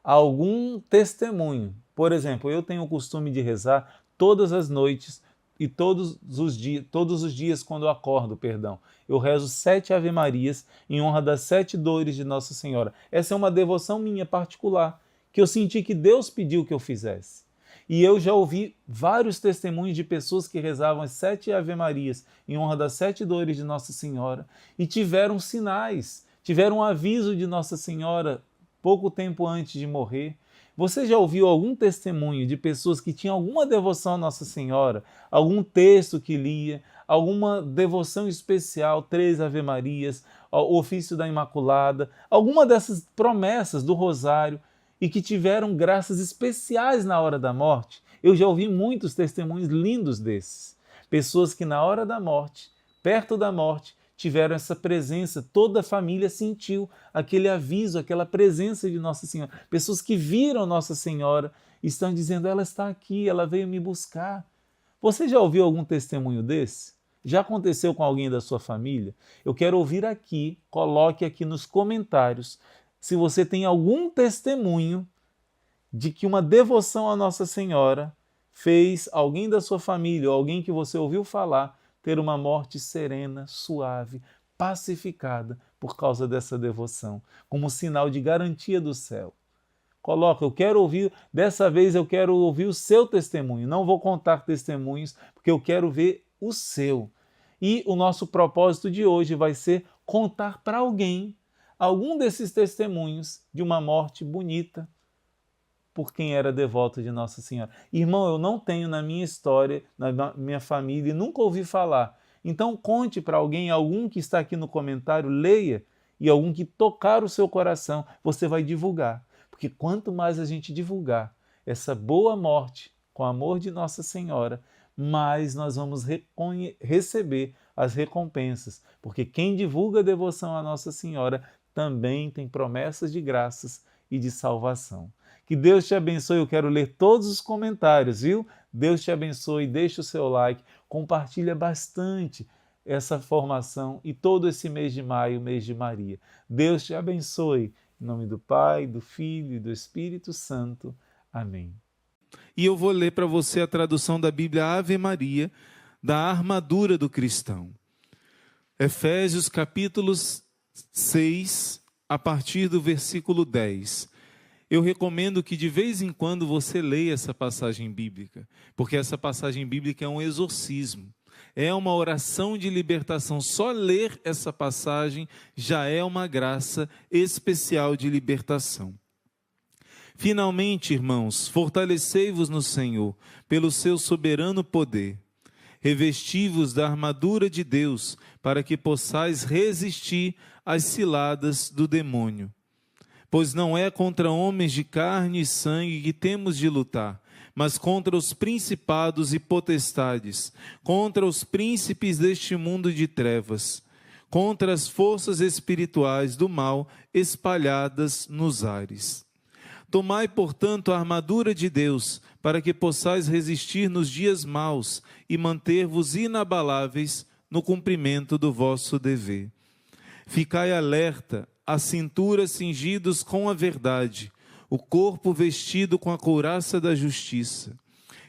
algum testemunho. Por exemplo, eu tenho o costume de rezar todas as noites e todos os dias quando eu acordo, eu rezo 7 Ave-Marias em honra das 7 dores de Nossa Senhora. Essa é uma devoção minha particular, que eu senti que Deus pediu que eu fizesse. E eu já ouvi vários testemunhos de pessoas que rezavam as 7 Ave-Marias em honra das 7 dores de Nossa Senhora e tiveram sinais, tiveram um aviso de Nossa Senhora pouco tempo antes de morrer. Você já ouviu algum testemunho de pessoas que tinham alguma devoção a Nossa Senhora, algum texto que lia, alguma devoção especial, 3 Ave-Marias, o ofício da Imaculada, alguma dessas promessas do Rosário e que tiveram graças especiais na hora da morte? Eu já ouvi muitos testemunhos lindos desses. Pessoas que na hora da morte, perto da morte, tiveram essa presença, toda a família sentiu aquele aviso, aquela presença de Nossa Senhora. Pessoas que viram Nossa Senhora estão dizendo: ela está aqui, ela veio me buscar. Você já ouviu algum testemunho desse? Já aconteceu com alguém da sua família? Eu quero ouvir aqui, coloque aqui nos comentários, se você tem algum testemunho de que uma devoção à Nossa Senhora fez alguém da sua família, ou alguém que você ouviu falar, ter uma morte serena, suave, pacificada por causa dessa devoção, como sinal de garantia do céu. Coloca, eu quero ouvir, dessa vez eu quero ouvir o seu testemunho. Não vou contar testemunhos, porque eu quero ver o seu. E o nosso propósito de hoje vai ser contar para alguém algum desses testemunhos de uma morte bonita por quem era devoto de Nossa Senhora. Irmão, eu não tenho na minha história, na minha família, e nunca ouvi falar. Então conte para alguém, algum que está aqui no comentário, leia, e algum que tocar o seu coração, você vai divulgar. Porque quanto mais a gente divulgar essa boa morte com o amor de Nossa Senhora, mais nós vamos receber as recompensas. Porque quem divulga a devoção à Nossa Senhora também tem promessas de graças e de salvação. Que Deus te abençoe, eu quero ler todos os comentários, viu? Deus te abençoe, deixa o seu like, compartilha bastante essa formação e todo esse mês de maio, mês de Maria. Deus te abençoe. Em nome do Pai, do Filho e do Espírito Santo. Amém. E eu vou ler para você a tradução da Bíblia Ave Maria, da armadura do cristão. Efésios capítulo 6, a partir do versículo 10. Eu recomendo que de vez em quando você leia essa passagem bíblica, porque essa passagem bíblica é um exorcismo. É uma oração de libertação. Só ler essa passagem já é uma graça especial de libertação. Finalmente, irmãos, fortalecei-vos no Senhor, pelo seu soberano poder. Revesti-vos da armadura de Deus, para que possais resistir às ciladas do demônio. Pois não é contra homens de carne e sangue que temos de lutar, mas contra os principados e potestades, contra os príncipes deste mundo de trevas, contra as forças espirituais do mal espalhadas nos ares. Tomai, portanto, a armadura de Deus, para que possais resistir nos dias maus e manter-vos inabaláveis no cumprimento do vosso dever. Ficai alerta, a cintura cingidos com a verdade, o corpo vestido com a couraça da justiça,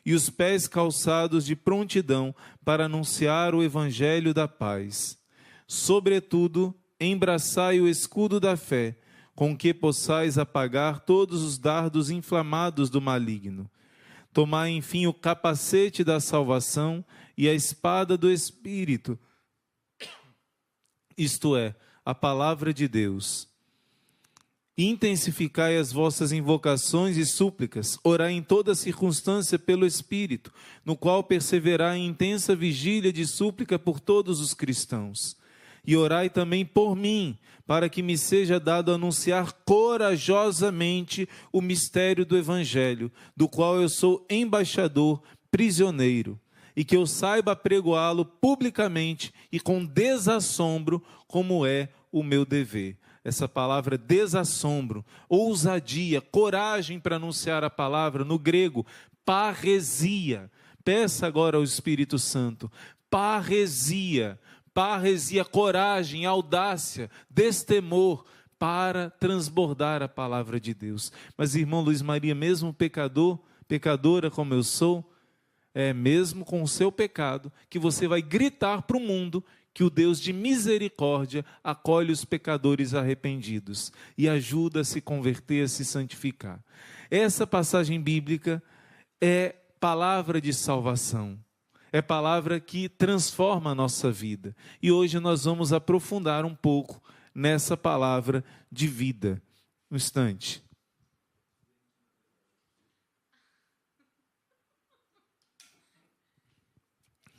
e os pés calçados de prontidão para anunciar o evangelho da paz. Sobretudo, embraçai o escudo da fé, com que possais apagar todos os dardos inflamados do maligno. Tomai, enfim, o capacete da salvação e a espada do Espírito, isto é, a palavra de Deus. Intensificai as vossas invocações e súplicas, orai em toda circunstância pelo Espírito, no qual perseverai em intensa vigília de súplica por todos os cristãos. E orai também por mim, para que me seja dado anunciar corajosamente o mistério do Evangelho, do qual eu sou embaixador, prisioneiro, e que eu saiba apregoá-lo publicamente e com desassombro, como é o meu dever. Essa palavra desassombro, ousadia, coragem para anunciar a palavra, no grego, parresia. Peça agora ao Espírito Santo, parresia, coragem, audácia, destemor, para transbordar a palavra de Deus. Mas, irmão Luiz Maria, mesmo pecadora como eu sou, é mesmo com o seu pecado que você vai gritar para o mundo que o Deus de misericórdia acolhe os pecadores arrependidos e ajuda a se converter, a se santificar. Essa passagem bíblica é palavra de salvação, é palavra que transforma a nossa vida. E hoje nós vamos aprofundar um pouco nessa palavra de vida. Um instante.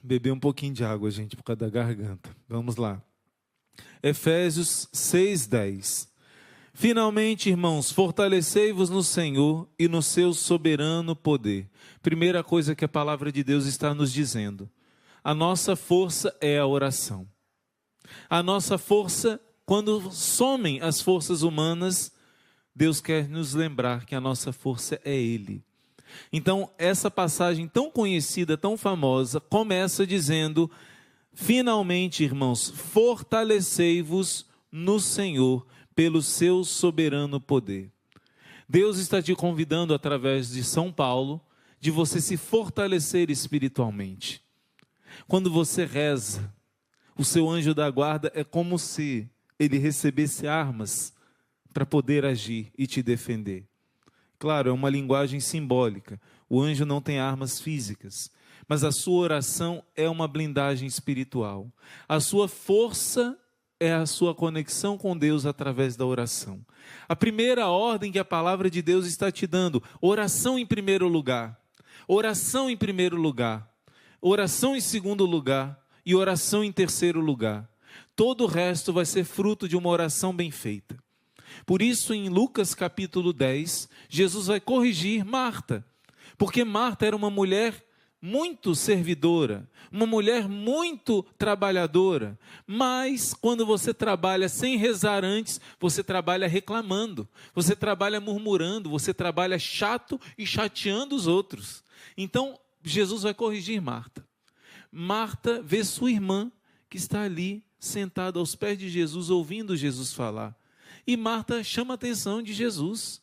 Beber um pouquinho de água, gente, por causa da garganta. Vamos lá. Efésios 6:10. Finalmente, irmãos, fortalecei-vos no Senhor e no seu soberano poder. Primeira coisa que a palavra de Deus está nos dizendo. A nossa força é a oração. A nossa força, quando somem as forças humanas, Deus quer nos lembrar que a nossa força é Ele. Então, essa passagem tão conhecida, tão famosa, começa dizendo: Finalmente, irmãos, fortalecei-vos no Senhor pelo seu soberano poder. Deus está te convidando através de São Paulo, de você se fortalecer espiritualmente. Quando você reza, o seu anjo da guarda é como se ele recebesse armas para poder agir e te defender. Claro, é uma linguagem simbólica. O anjo não tem armas físicas, mas a sua oração é uma blindagem espiritual. A sua força é a sua conexão com Deus através da oração. A primeira ordem que a palavra de Deus está te dando: oração em primeiro lugar, oração em primeiro lugar, oração em segundo lugar e oração em terceiro lugar. Todo o resto vai ser fruto de uma oração bem feita. Por isso, em Lucas capítulo 10, Jesus vai corrigir Marta, porque Marta era uma mulher muito servidora, uma mulher muito trabalhadora, mas quando você trabalha sem rezar antes, você trabalha reclamando, você trabalha murmurando, você trabalha chato e chateando os outros. Então, Jesus vai corrigir Marta. Marta vê sua irmã que está ali sentada aos pés de Jesus, ouvindo Jesus falar. E Marta chama a atenção de Jesus.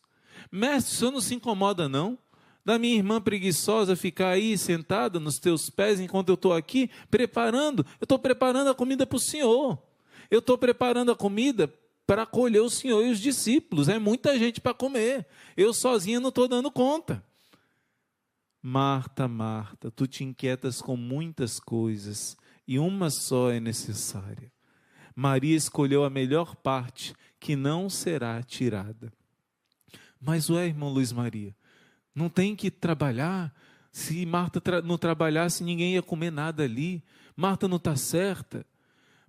Mestre, o senhor não se incomoda não? Da minha irmã preguiçosa ficar aí sentada nos teus pés enquanto eu estou aqui preparando? Eu estou preparando a comida para o senhor. Eu estou preparando a comida para acolher o senhor e os discípulos. É muita gente para comer. Eu sozinha não estou dando conta. Marta, Marta, tu te inquietas com muitas coisas e uma só é necessária. Maria escolheu a melhor parte, que não será tirada. Mas irmão Luiz Maria, não tem que trabalhar? Se Marta não trabalhasse, ninguém ia comer nada ali. Marta não está certa.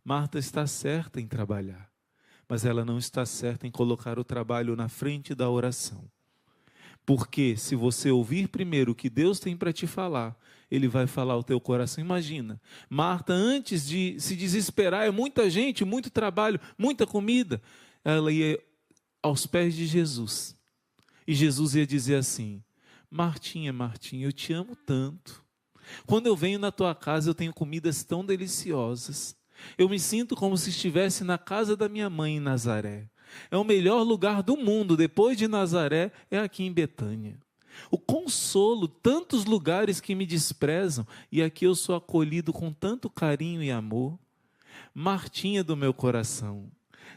Marta está certa em trabalhar, mas ela não está certa em colocar o trabalho na frente da oração. Porque se você ouvir primeiro o que Deus tem para te falar, Ele vai falar ao teu coração. Imagina, Marta, antes de se desesperar, é muita gente, muito trabalho, muita comida, ela ia aos pés de Jesus. E Jesus ia dizer assim: Martinha, Martinha, eu te amo tanto. Quando eu venho na tua casa, eu tenho comidas tão deliciosas. Eu me sinto como se estivesse na casa da minha mãe em Nazaré. É o melhor lugar do mundo, depois de Nazaré, é aqui em Betânia. O consolo, tantos lugares que me desprezam, e aqui eu sou acolhido com tanto carinho e amor. Martinha do meu coração,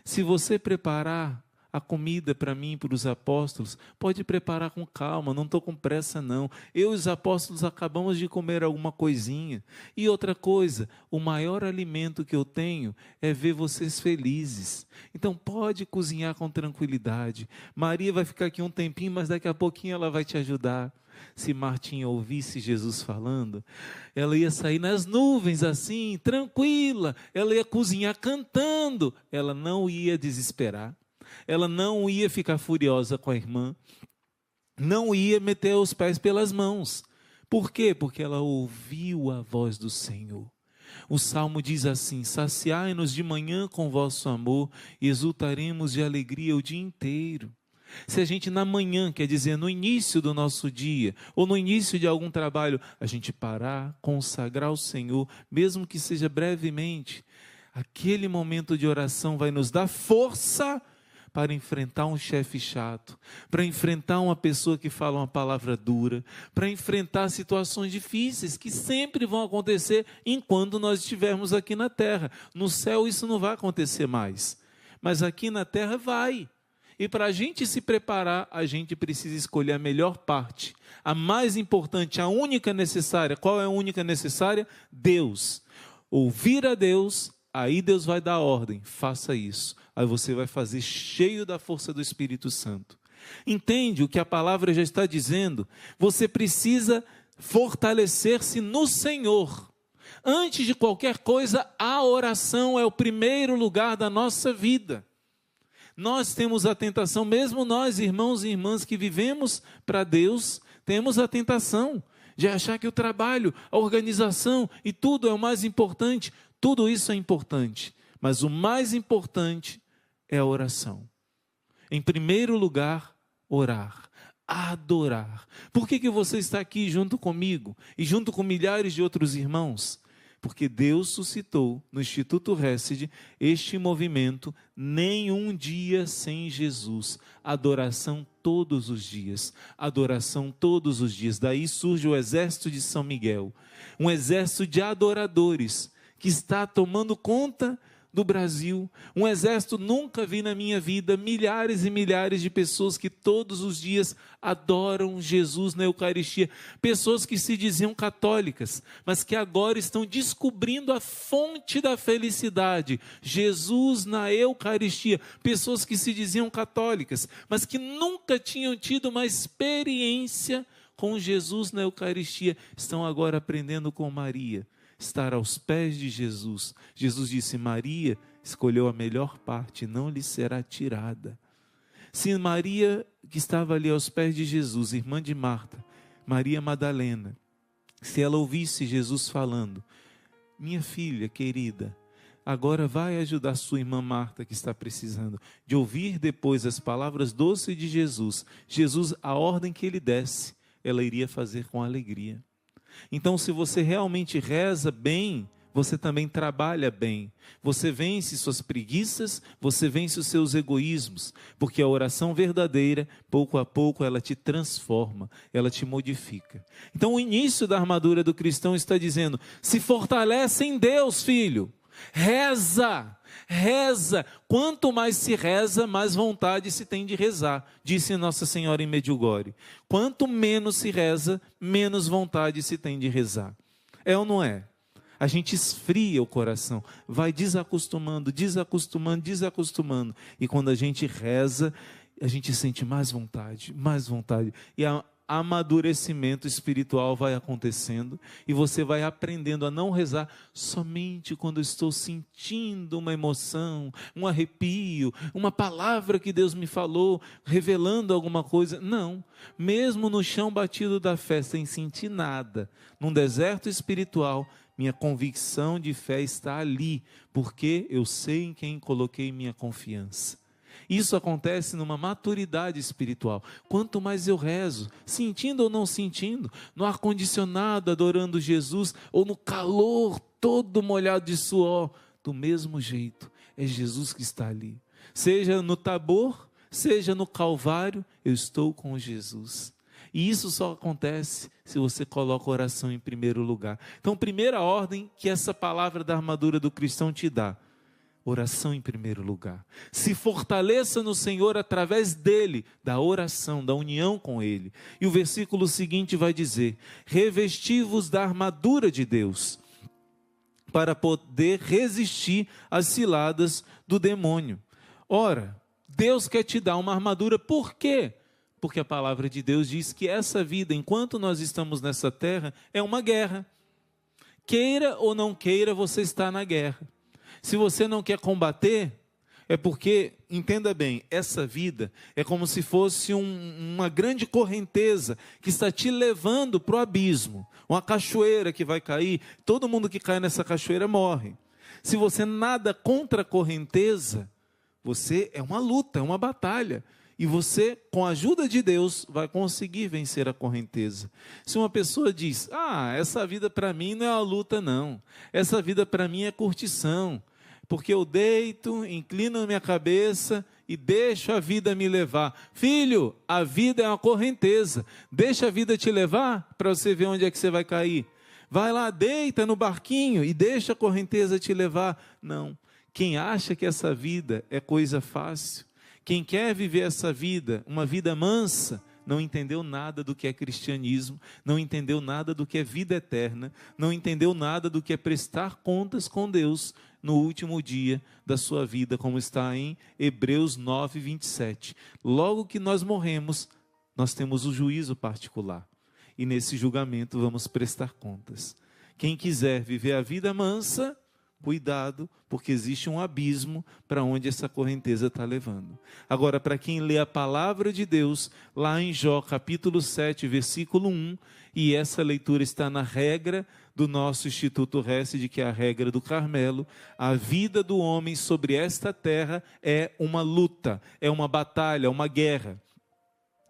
se você preparar a comida para mim e para os apóstolos, pode preparar com calma, não estou com pressa não. Eu e os apóstolos acabamos de comer alguma coisinha. E outra coisa, o maior alimento que eu tenho é ver vocês felizes. Então pode cozinhar com tranquilidade. Maria vai ficar aqui um tempinho, mas daqui a pouquinho ela vai te ajudar. Se Martinha ouvisse Jesus falando, ela ia sair nas nuvens assim, tranquila. Ela ia cozinhar cantando. Ela não ia desesperar. Ela não ia ficar furiosa com a irmã, não ia meter os pés pelas mãos. Por quê? Porque ela ouviu a voz do Senhor. O Salmo diz assim: saciai-nos de manhã com vosso amor e exultaremos de alegria o dia inteiro. Se a gente na manhã, quer dizer no início do nosso dia, ou no início de algum trabalho, a gente parar, consagrar o Senhor, mesmo que seja brevemente, aquele momento de oração vai nos dar força para enfrentar um chefe chato, para enfrentar uma pessoa que fala uma palavra dura, para enfrentar situações difíceis que sempre vão acontecer enquanto nós estivermos aqui na terra. No céu isso não vai acontecer mais, mas aqui na terra vai. E para a gente se preparar, a gente precisa escolher a melhor parte, a mais importante, a única necessária. Qual é a única necessária? Deus. Ouvir a Deus. Aí Deus vai dar ordem, faça isso. Aí você vai fazer cheio da força do Espírito Santo. Entende o que a palavra já está dizendo? Você precisa fortalecer-se no Senhor. Antes de qualquer coisa, a oração é o primeiro lugar da nossa vida. Nós temos a tentação, mesmo nós, irmãos e irmãs que vivemos para Deus, temos a tentação de achar que o trabalho, a organização e tudo é o mais importante. Tudo isso é importante, mas o mais importante é a oração. Em primeiro lugar, orar, adorar. Por que você está aqui junto comigo e junto com milhares de outros irmãos? Porque Deus suscitou no Instituto Hesed este movimento, nenhum dia sem Jesus, adoração todos os dias, adoração todos os dias. Daí surge o exército de São Miguel, um exército de adoradores que está tomando conta do Brasil, um exército nunca vi na minha vida, milhares e milhares de pessoas que todos os dias adoram Jesus na Eucaristia, pessoas que se diziam católicas, mas que agora estão descobrindo a fonte da felicidade, Jesus na Eucaristia, pessoas que se diziam católicas, mas que nunca tinham tido uma experiência com Jesus na Eucaristia, estão agora aprendendo com Maria, estar aos pés de Jesus. Jesus disse: Maria escolheu a melhor parte, não lhe será tirada. Se Maria, que estava ali aos pés de Jesus, irmã de Marta, Maria Madalena, se ela ouvisse Jesus falando: minha filha querida, agora vai ajudar sua irmã Marta que está precisando, de ouvir depois as palavras doces de Jesus, a ordem que ele desse, ela iria fazer com alegria. Então, se você realmente reza bem, você também trabalha bem. Você vence suas preguiças, você vence os seus egoísmos, porque a oração verdadeira, pouco a pouco, ela te transforma, ela te modifica. Então, o início da armadura do cristão está dizendo: se fortalece em Deus, filho. Reza, reza. Quanto mais se reza, mais vontade se tem de rezar, disse Nossa Senhora em Medjugorje. Quanto menos se reza, menos vontade se tem de rezar. É ou não é? A gente esfria o coração, vai desacostumando. E quando a gente reza, a gente sente mais vontade. E amadurecimento espiritual vai acontecendo e você vai aprendendo a não rezar somente quando estou sentindo uma emoção, um arrepio, uma palavra que Deus me falou, revelando alguma coisa. Não, mesmo no chão batido da fé, sem sentir nada, num deserto espiritual, minha convicção de fé está ali, porque eu sei em quem coloquei minha confiança. Isso acontece numa maturidade espiritual. Quanto mais eu rezo, sentindo ou não sentindo, no ar-condicionado adorando Jesus, ou no calor todo molhado de suor, do mesmo jeito, é Jesus que está ali. Seja no Tabor, seja no Calvário, eu estou com Jesus. E isso só acontece se você coloca a oração em primeiro lugar. Então, primeira ordem que essa palavra da armadura do cristão te dá: oração em primeiro lugar. Se fortaleça no Senhor através dele, da oração, da união com ele. E o versículo seguinte vai dizer: revesti-vos da armadura de Deus, para poder resistir às ciladas do demônio. Ora, Deus quer te dar uma armadura, por quê? Porque a palavra de Deus diz que essa vida, enquanto nós estamos nessa terra, é uma guerra. Queira ou não queira, você está na guerra. Se você não quer combater, é porque, entenda bem, essa vida é como se fosse uma grande correnteza que está te levando para o abismo. Uma cachoeira que vai cair, todo mundo que cai nessa cachoeira morre. Se você nada contra a correnteza, você é uma luta, é uma batalha. E você, com a ajuda de Deus, vai conseguir vencer a correnteza. Se uma pessoa diz: essa vida para mim não é uma luta não, essa vida para mim é curtição, porque eu deito, inclino minha cabeça e deixo a vida me levar. Filho, a vida é uma correnteza, deixa a vida te levar para você ver onde é que você vai cair. Vai lá, deita no barquinho e deixa a correnteza te levar. Não, quem acha que essa vida é coisa fácil, quem quer viver essa vida, uma vida mansa, não entendeu nada do que é cristianismo, não entendeu nada do que é vida eterna, não entendeu nada do que é prestar contas com Deus no último dia da sua vida, como está em Hebreus 9, 27. Logo que nós morremos, nós temos o juízo particular, e nesse julgamento vamos prestar contas. Quem quiser viver a vida mansa, cuidado, porque existe um abismo para onde essa correnteza está levando. Agora, para quem lê a palavra de Deus, lá em Jó, capítulo 7, versículo 1, e essa leitura está na regra do nosso Instituto Hesed, que é a regra do Carmelo, a vida do homem sobre esta terra é uma luta, é uma batalha, uma guerra.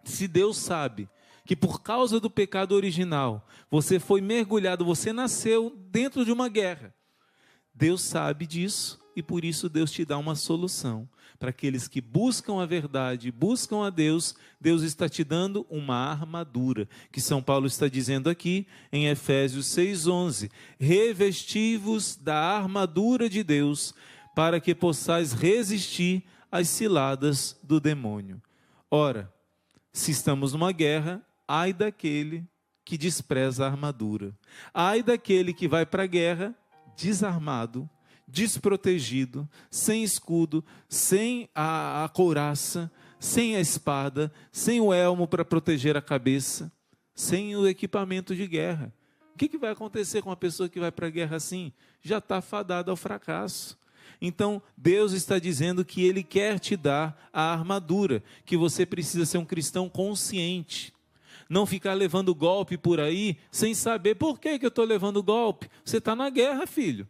Se Deus sabe que por causa do pecado original, você foi mergulhado, você nasceu dentro de uma guerra. Deus sabe disso e por isso Deus te dá uma solução. Para aqueles que buscam a verdade, buscam a Deus, Deus está te dando uma armadura, que São Paulo está dizendo aqui em Efésios 6,11: revesti-vos da armadura de Deus, para que possais resistir às ciladas do demônio. Ora, se estamos numa guerra, ai daquele que despreza a armadura, ai daquele que vai para a guerra desarmado, desprotegido, sem escudo, sem a couraça, sem a espada, sem o elmo para proteger a cabeça, sem o equipamento de guerra. O que vai acontecer com uma pessoa que vai para a guerra assim? Já está fadada ao fracasso. Então, Deus está dizendo que Ele quer te dar a armadura, que você precisa ser um cristão consciente. Não ficar levando golpe por aí, sem saber por que eu estou levando golpe. Você está na guerra, filho.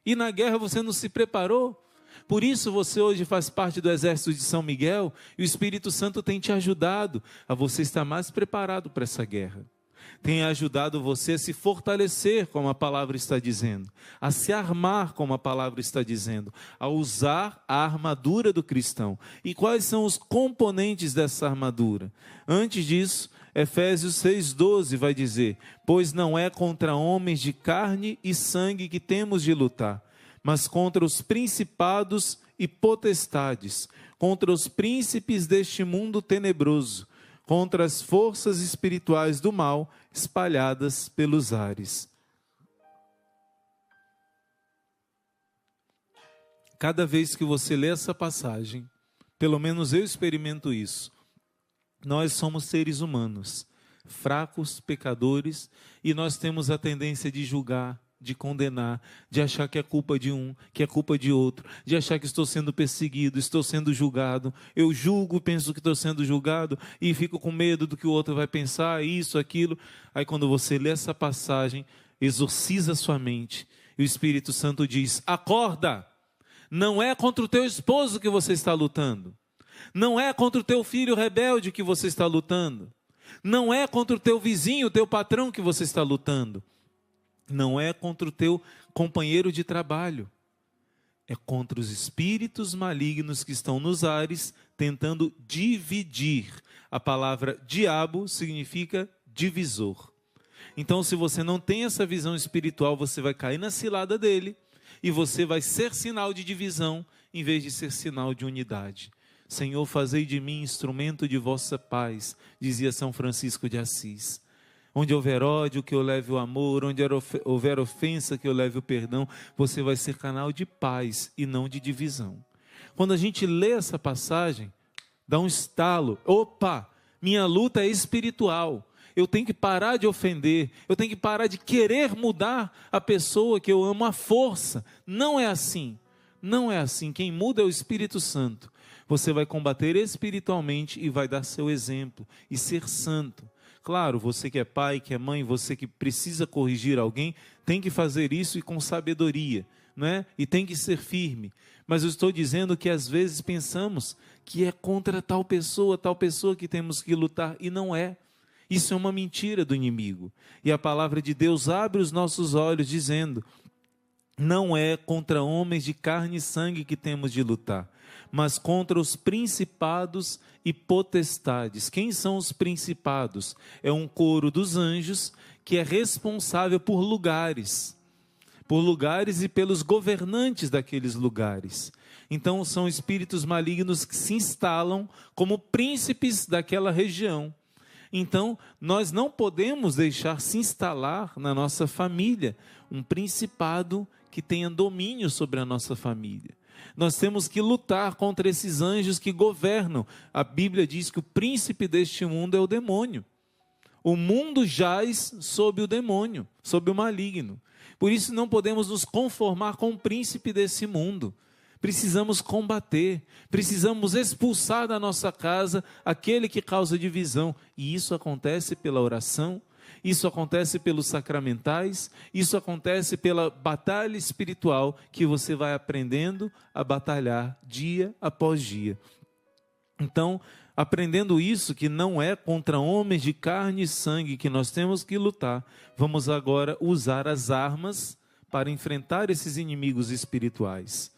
E na guerra você não se preparou. Por isso você hoje faz parte do exército de São Miguel, e o Espírito Santo tem te ajudado a você estar mais preparado para essa guerra. Tem ajudado você a se fortalecer, como a palavra está dizendo, a se armar, como a palavra está dizendo, a usar a armadura do cristão. E quais são os componentes dessa armadura? Antes disso, Efésios 6,12 vai dizer: pois não é contra homens de carne e sangue que temos de lutar, mas contra os principados e potestades, contra os príncipes deste mundo tenebroso, contra as forças espirituais do mal espalhadas pelos ares. Cada vez que você lê essa passagem, pelo menos eu experimento isso, nós somos seres humanos, fracos, pecadores, e nós temos a tendência de julgar, de condenar, de achar que é culpa de um, que é culpa de outro, de achar que estou sendo perseguido, estou sendo julgado. Eu julgo, penso que estou sendo julgado e fico com medo do que o outro vai pensar, isso, aquilo. Aí quando você lê essa passagem, exorciza sua mente, e o Espírito Santo diz: acorda! Não é contra o teu esposo que você está lutando. Não é contra o teu filho rebelde que você está lutando. Não é contra o teu vizinho, o teu patrão que você está lutando. Não é contra o teu companheiro de trabalho. É contra os espíritos malignos que estão nos ares, tentando dividir. A palavra diabo significa divisor. Então, se você não tem essa visão espiritual, você vai cair na cilada dele, e você vai ser sinal de divisão, em vez de ser sinal de unidade. Senhor, fazei de mim instrumento de vossa paz, dizia São Francisco de Assis. Onde houver ódio, que eu leve o amor. Onde houver ofensa, que eu leve o perdão. Você vai ser canal de paz e não de divisão. Quando a gente lê essa passagem, dá um estalo. Opa, minha luta é espiritual. Eu tenho que parar de ofender. Eu tenho que parar de querer mudar a pessoa que eu amo à força. Não é assim. Não é assim. Quem muda é o Espírito Santo. Você vai combater espiritualmente e vai dar seu exemplo e ser santo. Claro, você que é pai, que é mãe, você que precisa corrigir alguém, tem que fazer isso e com sabedoria, não é? E tem que ser firme. Mas eu estou dizendo que às vezes pensamos que é contra tal pessoa que temos que lutar, e não é. Isso é uma mentira do inimigo. E a palavra de Deus abre os nossos olhos dizendo: não é contra homens de carne e sangue que temos de lutar, mas contra os principados e potestades. Quem são os principados? É um coro dos anjos que é responsável por lugares e pelos governantes daqueles lugares. Então são espíritos malignos que se instalam como príncipes daquela região. Então nós não podemos deixar se instalar na nossa família um principado que tenha domínio sobre a nossa família. Nós temos que lutar contra esses anjos que governam. A Bíblia diz que o príncipe deste mundo é o demônio. O mundo jaz sob o demônio, sob o maligno. Por isso não podemos nos conformar com o príncipe desse mundo. Precisamos combater, precisamos expulsar da nossa casa aquele que causa divisão. E isso acontece pela oração, isso acontece pelos sacramentais, isso acontece pela batalha espiritual que você vai aprendendo a batalhar dia após dia. Então, Aprendendo isso, que não é contra homens de carne e sangue que nós temos que lutar, vamos agora usar as armas para enfrentar esses inimigos espirituais.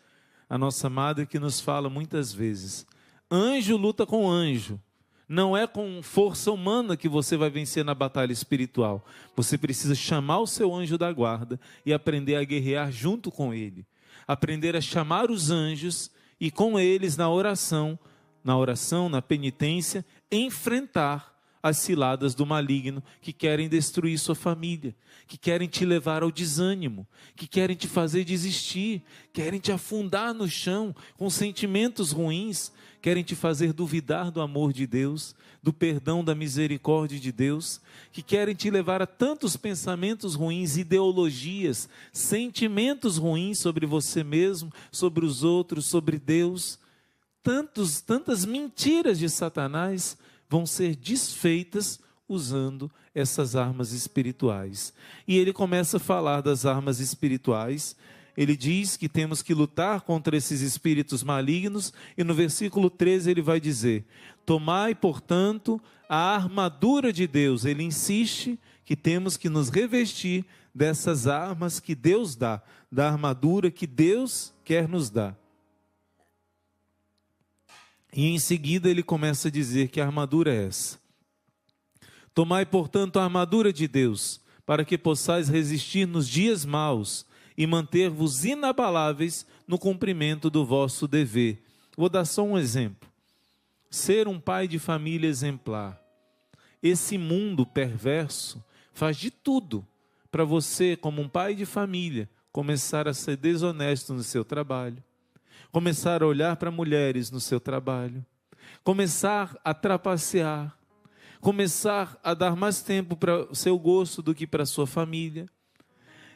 A nossa madre que nos fala muitas vezes, anjo luta com anjo. Não é com força humana que você vai vencer na batalha espiritual. Você precisa chamar o seu anjo da guarda e aprender a guerrear junto com ele. Aprender a chamar os anjos e com eles na oração, na penitência, enfrentar as ciladas do maligno que querem destruir sua família, que querem te levar ao desânimo, que querem te fazer desistir, querem te afundar no chão com sentimentos ruins, querem te fazer duvidar do amor de Deus, do perdão, da misericórdia de Deus, que querem te levar a tantos pensamentos ruins, ideologias, sentimentos ruins sobre você mesmo, sobre os outros, sobre Deus. Tantas mentiras de Satanás vão ser desfeitas usando essas armas espirituais. E ele começa a falar das armas espirituais. Ele diz que temos que lutar contra esses espíritos malignos, e no versículo 13 ele vai dizer: tomai, portanto, a armadura de Deus. Ele insiste que temos que nos revestir dessas armas que Deus dá, da armadura que Deus quer nos dar. E em seguida ele começa a dizer que a armadura é essa: tomai, portanto, a armadura de Deus, para que possais resistir nos dias maus e manter-vos inabaláveis no cumprimento do vosso dever. Vou dar só um exemplo. Ser um pai de família exemplar. Esse mundo perverso faz de tudo para você, como um pai de família, começar a ser desonesto no seu trabalho, começar a olhar para mulheres no seu trabalho, começar a trapacear, começar a dar mais tempo para o seu gosto do que para a sua família.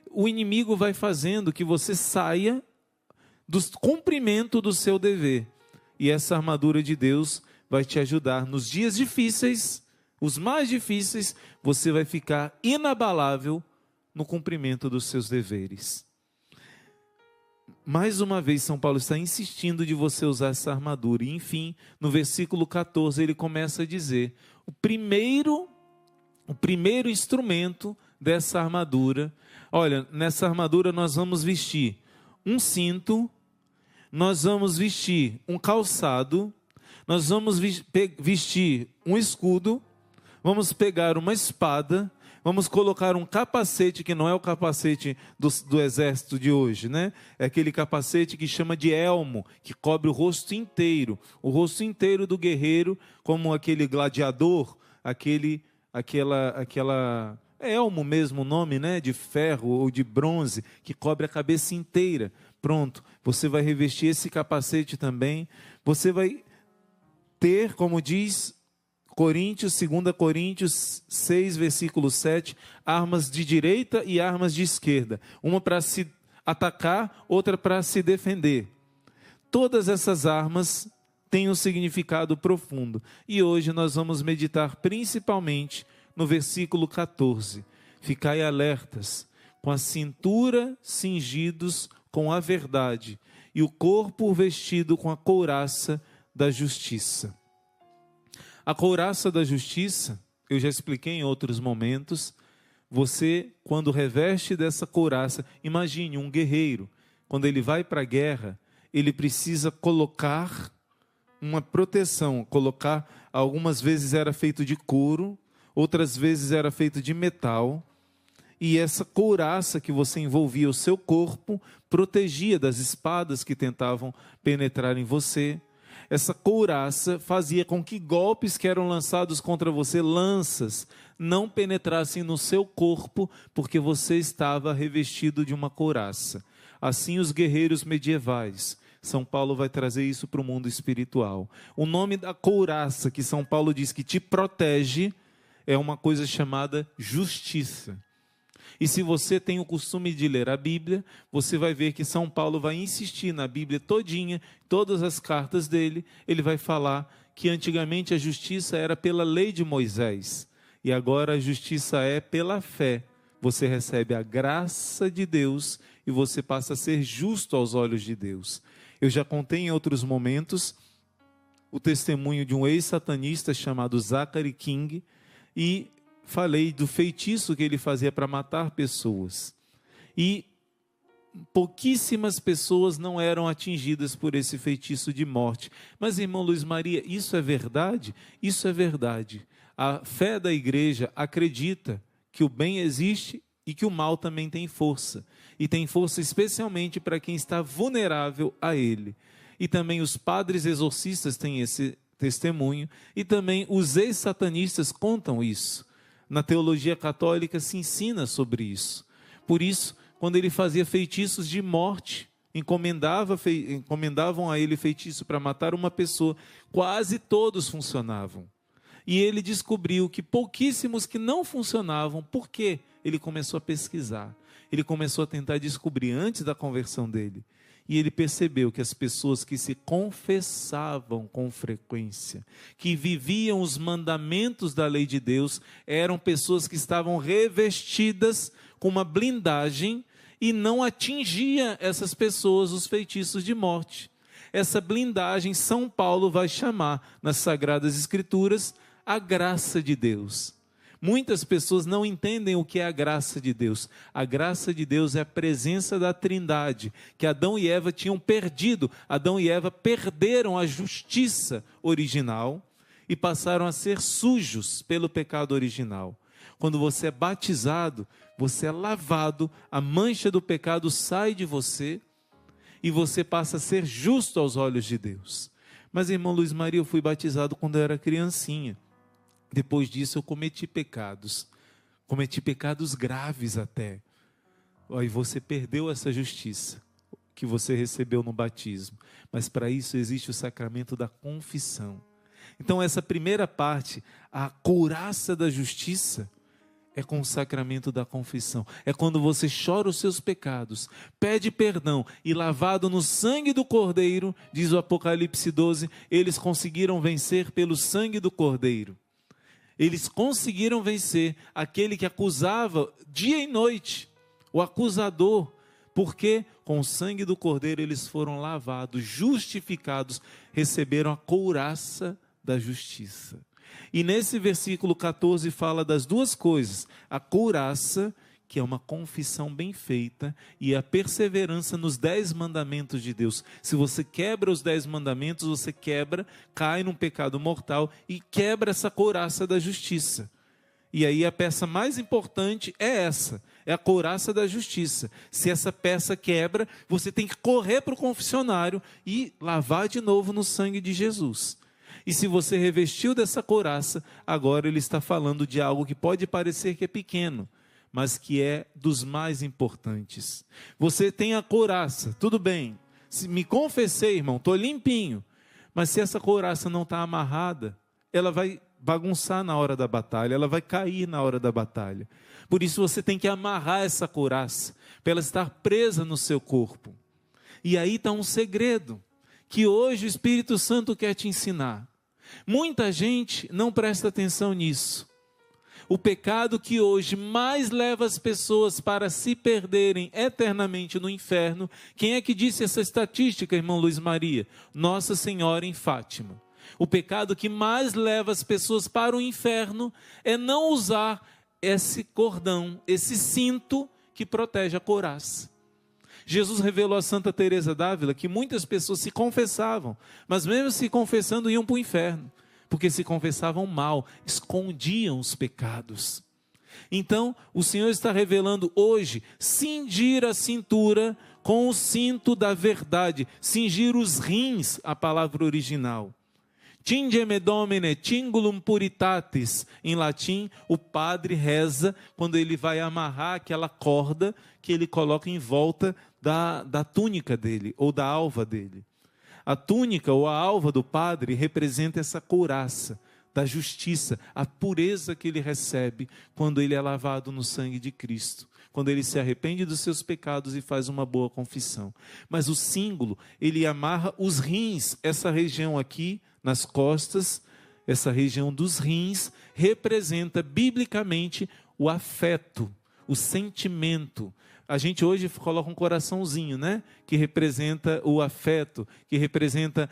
O inimigo vai fazendo que você saia do cumprimento do seu dever. E essa armadura de Deus vai te ajudar nos dias difíceis, os mais difíceis, você vai ficar inabalável no cumprimento dos seus deveres. Mais uma vez, São Paulo está insistindo de você usar essa armadura. E, enfim, no versículo 14, ele começa a dizer: o primeiro instrumento dessa armadura, olha, nessa armadura nós vamos vestir um cinto, nós vamos vestir um calçado, nós vamos vestir um escudo, vamos pegar uma espada, vamos colocar um capacete, que não é o capacete do exército de hoje, né? É aquele capacete que chama de elmo, que cobre o rosto inteiro do guerreiro, como aquele gladiador, aquela elmo mesmo o nome, né? De ferro ou de bronze, que cobre a cabeça inteira. Pronto, você vai revestir esse capacete também. Você vai ter, como diz 2 Coríntios 6, versículo 7, armas de direita e armas de esquerda. Uma para se atacar, outra para se defender. Todas essas armas têm um significado profundo. E hoje nós vamos meditar principalmente no versículo 14. Ficai alertas, com a cintura cingidos com a verdade, e o corpo vestido com a couraça da justiça. A couraça da justiça, eu já expliquei em outros momentos. Você, quando reveste dessa couraça, imagine um guerreiro, quando ele vai para a guerra, ele precisa colocar uma proteção, algumas vezes era feito de couro, outras vezes era feito de metal, e essa couraça que você envolvia o seu corpo, protegia das espadas que tentavam penetrar em você. Essa couraça fazia com que golpes que eram lançados contra você, lanças, não penetrassem no seu corpo, porque você estava revestido de uma couraça. Assim os guerreiros medievais. São Paulo vai trazer isso para o mundo espiritual. O nome da couraça que São Paulo diz que te protege é uma coisa chamada justiça. E se você tem o costume de ler a Bíblia, você vai ver que São Paulo vai insistir na Bíblia todinha, todas as cartas dele, ele vai falar que antigamente a justiça era pela lei de Moisés, e agora a justiça é pela fé. Você recebe a graça de Deus e você passa a ser justo aos olhos de Deus. Eu já contei em outros momentos o testemunho de um ex-satanista chamado Zachary King e falei do feitiço que ele fazia para matar pessoas. E pouquíssimas pessoas não eram atingidas por esse feitiço de morte. Mas, irmão Luiz Maria, isso é verdade? Isso é verdade. A fé da igreja acredita que o bem existe e que o mal também tem força. E tem força especialmente para quem está vulnerável a ele. E também os padres exorcistas têm esse testemunho, e também os ex-satanistas contam isso. Na teologia católica se ensina sobre isso. Por isso, quando ele fazia feitiços de morte, encomendavam a ele feitiço para matar uma pessoa, quase todos funcionavam. E ele descobriu que pouquíssimos que não funcionavam. Por quê? Ele começou a pesquisar. Ele começou a tentar descobrir antes da conversão dele. E ele percebeu que as pessoas que se confessavam com frequência, que viviam os mandamentos da lei de Deus, eram pessoas que estavam revestidas com uma blindagem e não atingia essas pessoas os feitiços de morte. Essa blindagem São Paulo vai chamar nas Sagradas Escrituras a graça de Deus. Muitas pessoas não entendem o que é a graça de Deus. A graça de Deus é a presença da Trindade, que Adão e Eva tinham perdido. Adão e Eva perderam a justiça original e passaram a ser sujos pelo pecado original. Quando você é batizado, você é lavado, a mancha do pecado sai de você e você passa a ser justo aos olhos de Deus. Mas, irmão Luiz Maria, eu fui batizado quando eu era criancinha. Depois disso eu cometi pecados graves até. E você perdeu essa justiça que você recebeu no batismo. Mas para isso existe o sacramento da confissão. Então essa primeira parte, a couraça da justiça, é com o sacramento da confissão. É quando você chora os seus pecados, pede perdão e lavado no sangue do Cordeiro, diz o Apocalipse 12, eles conseguiram vencer pelo sangue do Cordeiro. Eles conseguiram vencer aquele que acusava dia e noite, o acusador, porque com o sangue do Cordeiro eles foram lavados, justificados, receberam a couraça da justiça. E nesse versículo 14 fala das duas coisas, a couraça, que é uma confissão bem feita, e a perseverança nos 10 mandamentos de Deus. Se você quebra os 10 mandamentos, você quebra, cai num pecado mortal e quebra essa couraça da justiça. E aí a peça mais importante é essa, é a couraça da justiça. Se essa peça quebra, você tem que correr para o confessionário e lavar de novo no sangue de Jesus. E se você revestiu dessa couraça, agora ele está falando de algo que pode parecer que é pequeno, mas que é dos mais importantes. Você tem a couraça, tudo bem. Se me confessei, irmão, estou limpinho. Mas se essa couraça não está amarrada, ela vai bagunçar na hora da batalha, ela vai cair na hora da batalha. Por isso você tem que amarrar essa couraça, para ela estar presa no seu corpo. E aí está um segredo, que hoje o Espírito Santo quer te ensinar. Muita gente não presta atenção nisso. O pecado que hoje mais leva as pessoas para se perderem eternamente no inferno, quem é que disse essa estatística, irmão Luiz Maria? Nossa Senhora em Fátima. O pecado que mais leva as pessoas para o inferno é não usar esse cordão, esse cinto que protege a couraça. Jesus revelou a Santa Teresa d'Ávila que muitas pessoas se confessavam, mas mesmo se confessando iam para o inferno, porque se confessavam mal, escondiam os pecados. Então, o Senhor está revelando hoje, cingir a cintura com o cinto da verdade, cingir os rins, a palavra original. Cingeme Domine, cingulum puritatis. Em latim, o padre reza quando ele vai amarrar aquela corda que ele coloca em volta da túnica dele, ou da alva dele. A túnica ou a alva do padre representa essa couraça da justiça, a pureza que ele recebe quando ele é lavado no sangue de Cristo, quando ele se arrepende dos seus pecados e faz uma boa confissão. Mas o símbolo, ele amarra os rins, essa região aqui, nas costas, essa região dos rins, representa biblicamente o afeto, o sentimento. A gente hoje coloca um coraçãozinho, né? Que representa o afeto, que representa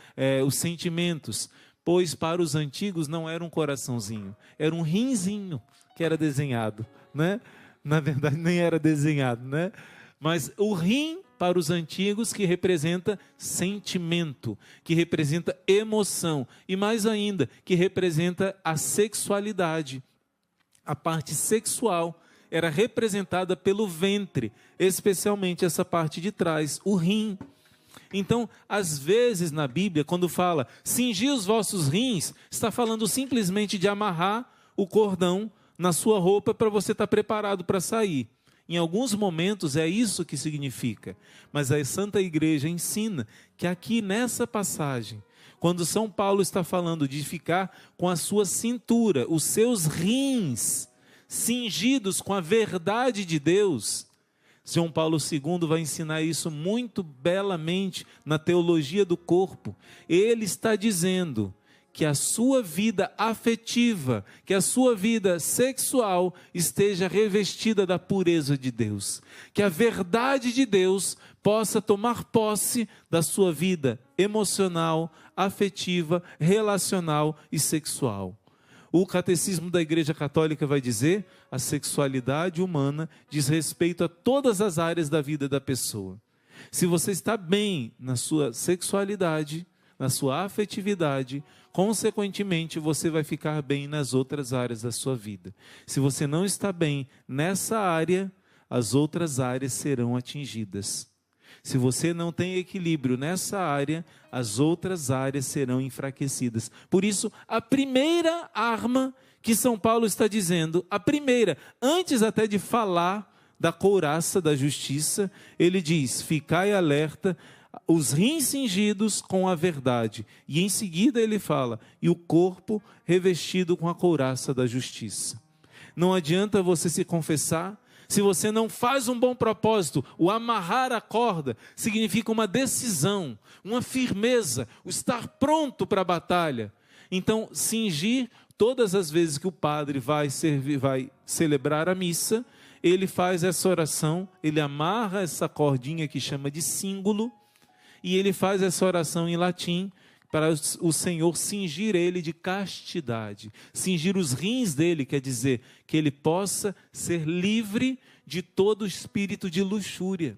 os sentimentos. pois para os antigos não era um coraçãozinho, era um rinzinho que era desenhado, né? Na verdade nem era desenhado, né? Mas o rim para os antigos que representa sentimento, que representa emoção e mais ainda, que representa a sexualidade. A parte sexual era representada pelo ventre, especialmente essa parte de trás, o rim. Então, às vezes na Bíblia, quando fala cingi os vossos rins, está falando simplesmente de amarrar o cordão na sua roupa para você estar preparado para sair. Em alguns momentos é isso que significa, mas a Santa Igreja ensina que aqui nessa passagem, quando São Paulo está falando de ficar com a sua cintura, os seus rins cingidos com a verdade de Deus, João Paulo II vai ensinar isso muito belamente na teologia do corpo. Ele está dizendo que a sua vida afetiva, que a sua vida sexual esteja revestida da pureza de Deus. Que a verdade de Deus possa tomar posse da sua vida emocional, afetiva, relacional e sexual. O Catecismo da Igreja Católica vai dizer: a sexualidade humana diz respeito a todas as áreas da vida da pessoa. Se você está bem na sua sexualidade, na sua afetividade, consequentemente você vai ficar bem nas outras áreas da sua vida. Se você não está bem nessa área, as outras áreas serão atingidas. Se você não tem equilíbrio nessa área, as outras áreas serão enfraquecidas. Por isso, a primeira arma que São Paulo está dizendo, a primeira, antes até de falar da couraça da justiça, ele diz: ficai alerta, os rins cingidos com a verdade. E em seguida ele fala: e o corpo revestido com a couraça da justiça. Não adianta você se confessar, se você não faz um bom propósito. O amarrar a corda significa uma decisão, uma firmeza, o estar pronto para a batalha. Então, cingir, todas as vezes que o padre vai celebrar a missa, ele faz essa oração, ele amarra essa cordinha que chama de símbolo, e ele faz essa oração em latim, para o Senhor cingir ele de castidade. Cingir os rins dele, quer dizer, que ele possa ser livre de todo espírito de luxúria.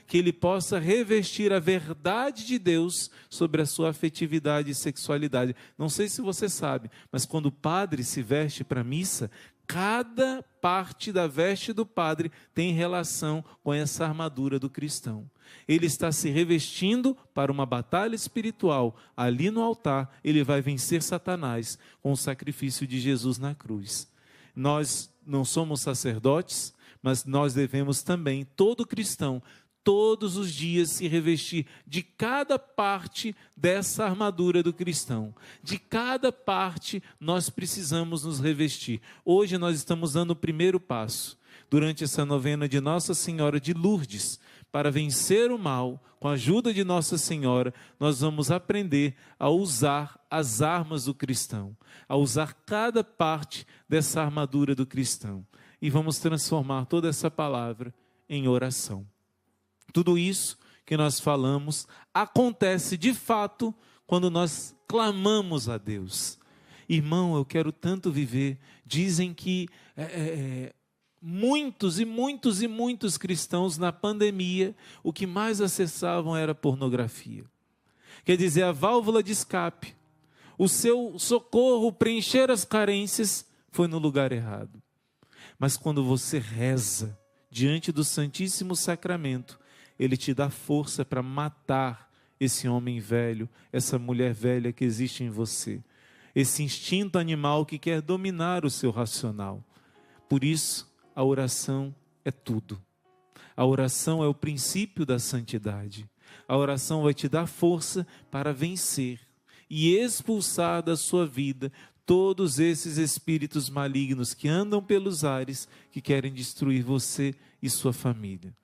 Que ele possa revestir a verdade de Deus sobre a sua afetividade e sexualidade. Não sei se você sabe, mas quando o padre se veste para a missa, cada parte da veste do padre tem relação com essa armadura do cristão. Ele está se revestindo para uma batalha espiritual. Ali no altar, ele vai vencer Satanás com o sacrifício de Jesus na cruz. Nós não somos sacerdotes, mas nós devemos também, todo cristão, todos os dias se revestir de cada parte dessa armadura do cristão. De cada parte nós precisamos nos revestir. Hoje nós estamos dando o primeiro passo, durante essa novena de Nossa Senhora de Lourdes, para vencer o mal. Com a ajuda de Nossa Senhora, nós vamos aprender a usar as armas do cristão, a usar cada parte dessa armadura do cristão. E vamos transformar toda essa palavra em oração. Tudo isso que nós falamos acontece de fato quando nós clamamos a Deus. Irmão, eu quero tanto viver. Dizem que muitos cristãos na pandemia, o que mais acessavam era pornografia. Quer dizer, a válvula de escape, o seu socorro, preencher as carências, foi no lugar errado. Mas quando você reza diante do Santíssimo Sacramento, ele te dá força para matar esse homem velho, essa mulher velha que existe em você, esse instinto animal que quer dominar o seu racional. Por isso, a oração é tudo. A oração é o princípio da santidade. A oração vai te dar força para vencer e expulsar da sua vida todos esses espíritos malignos que andam pelos ares, que querem destruir você e sua família.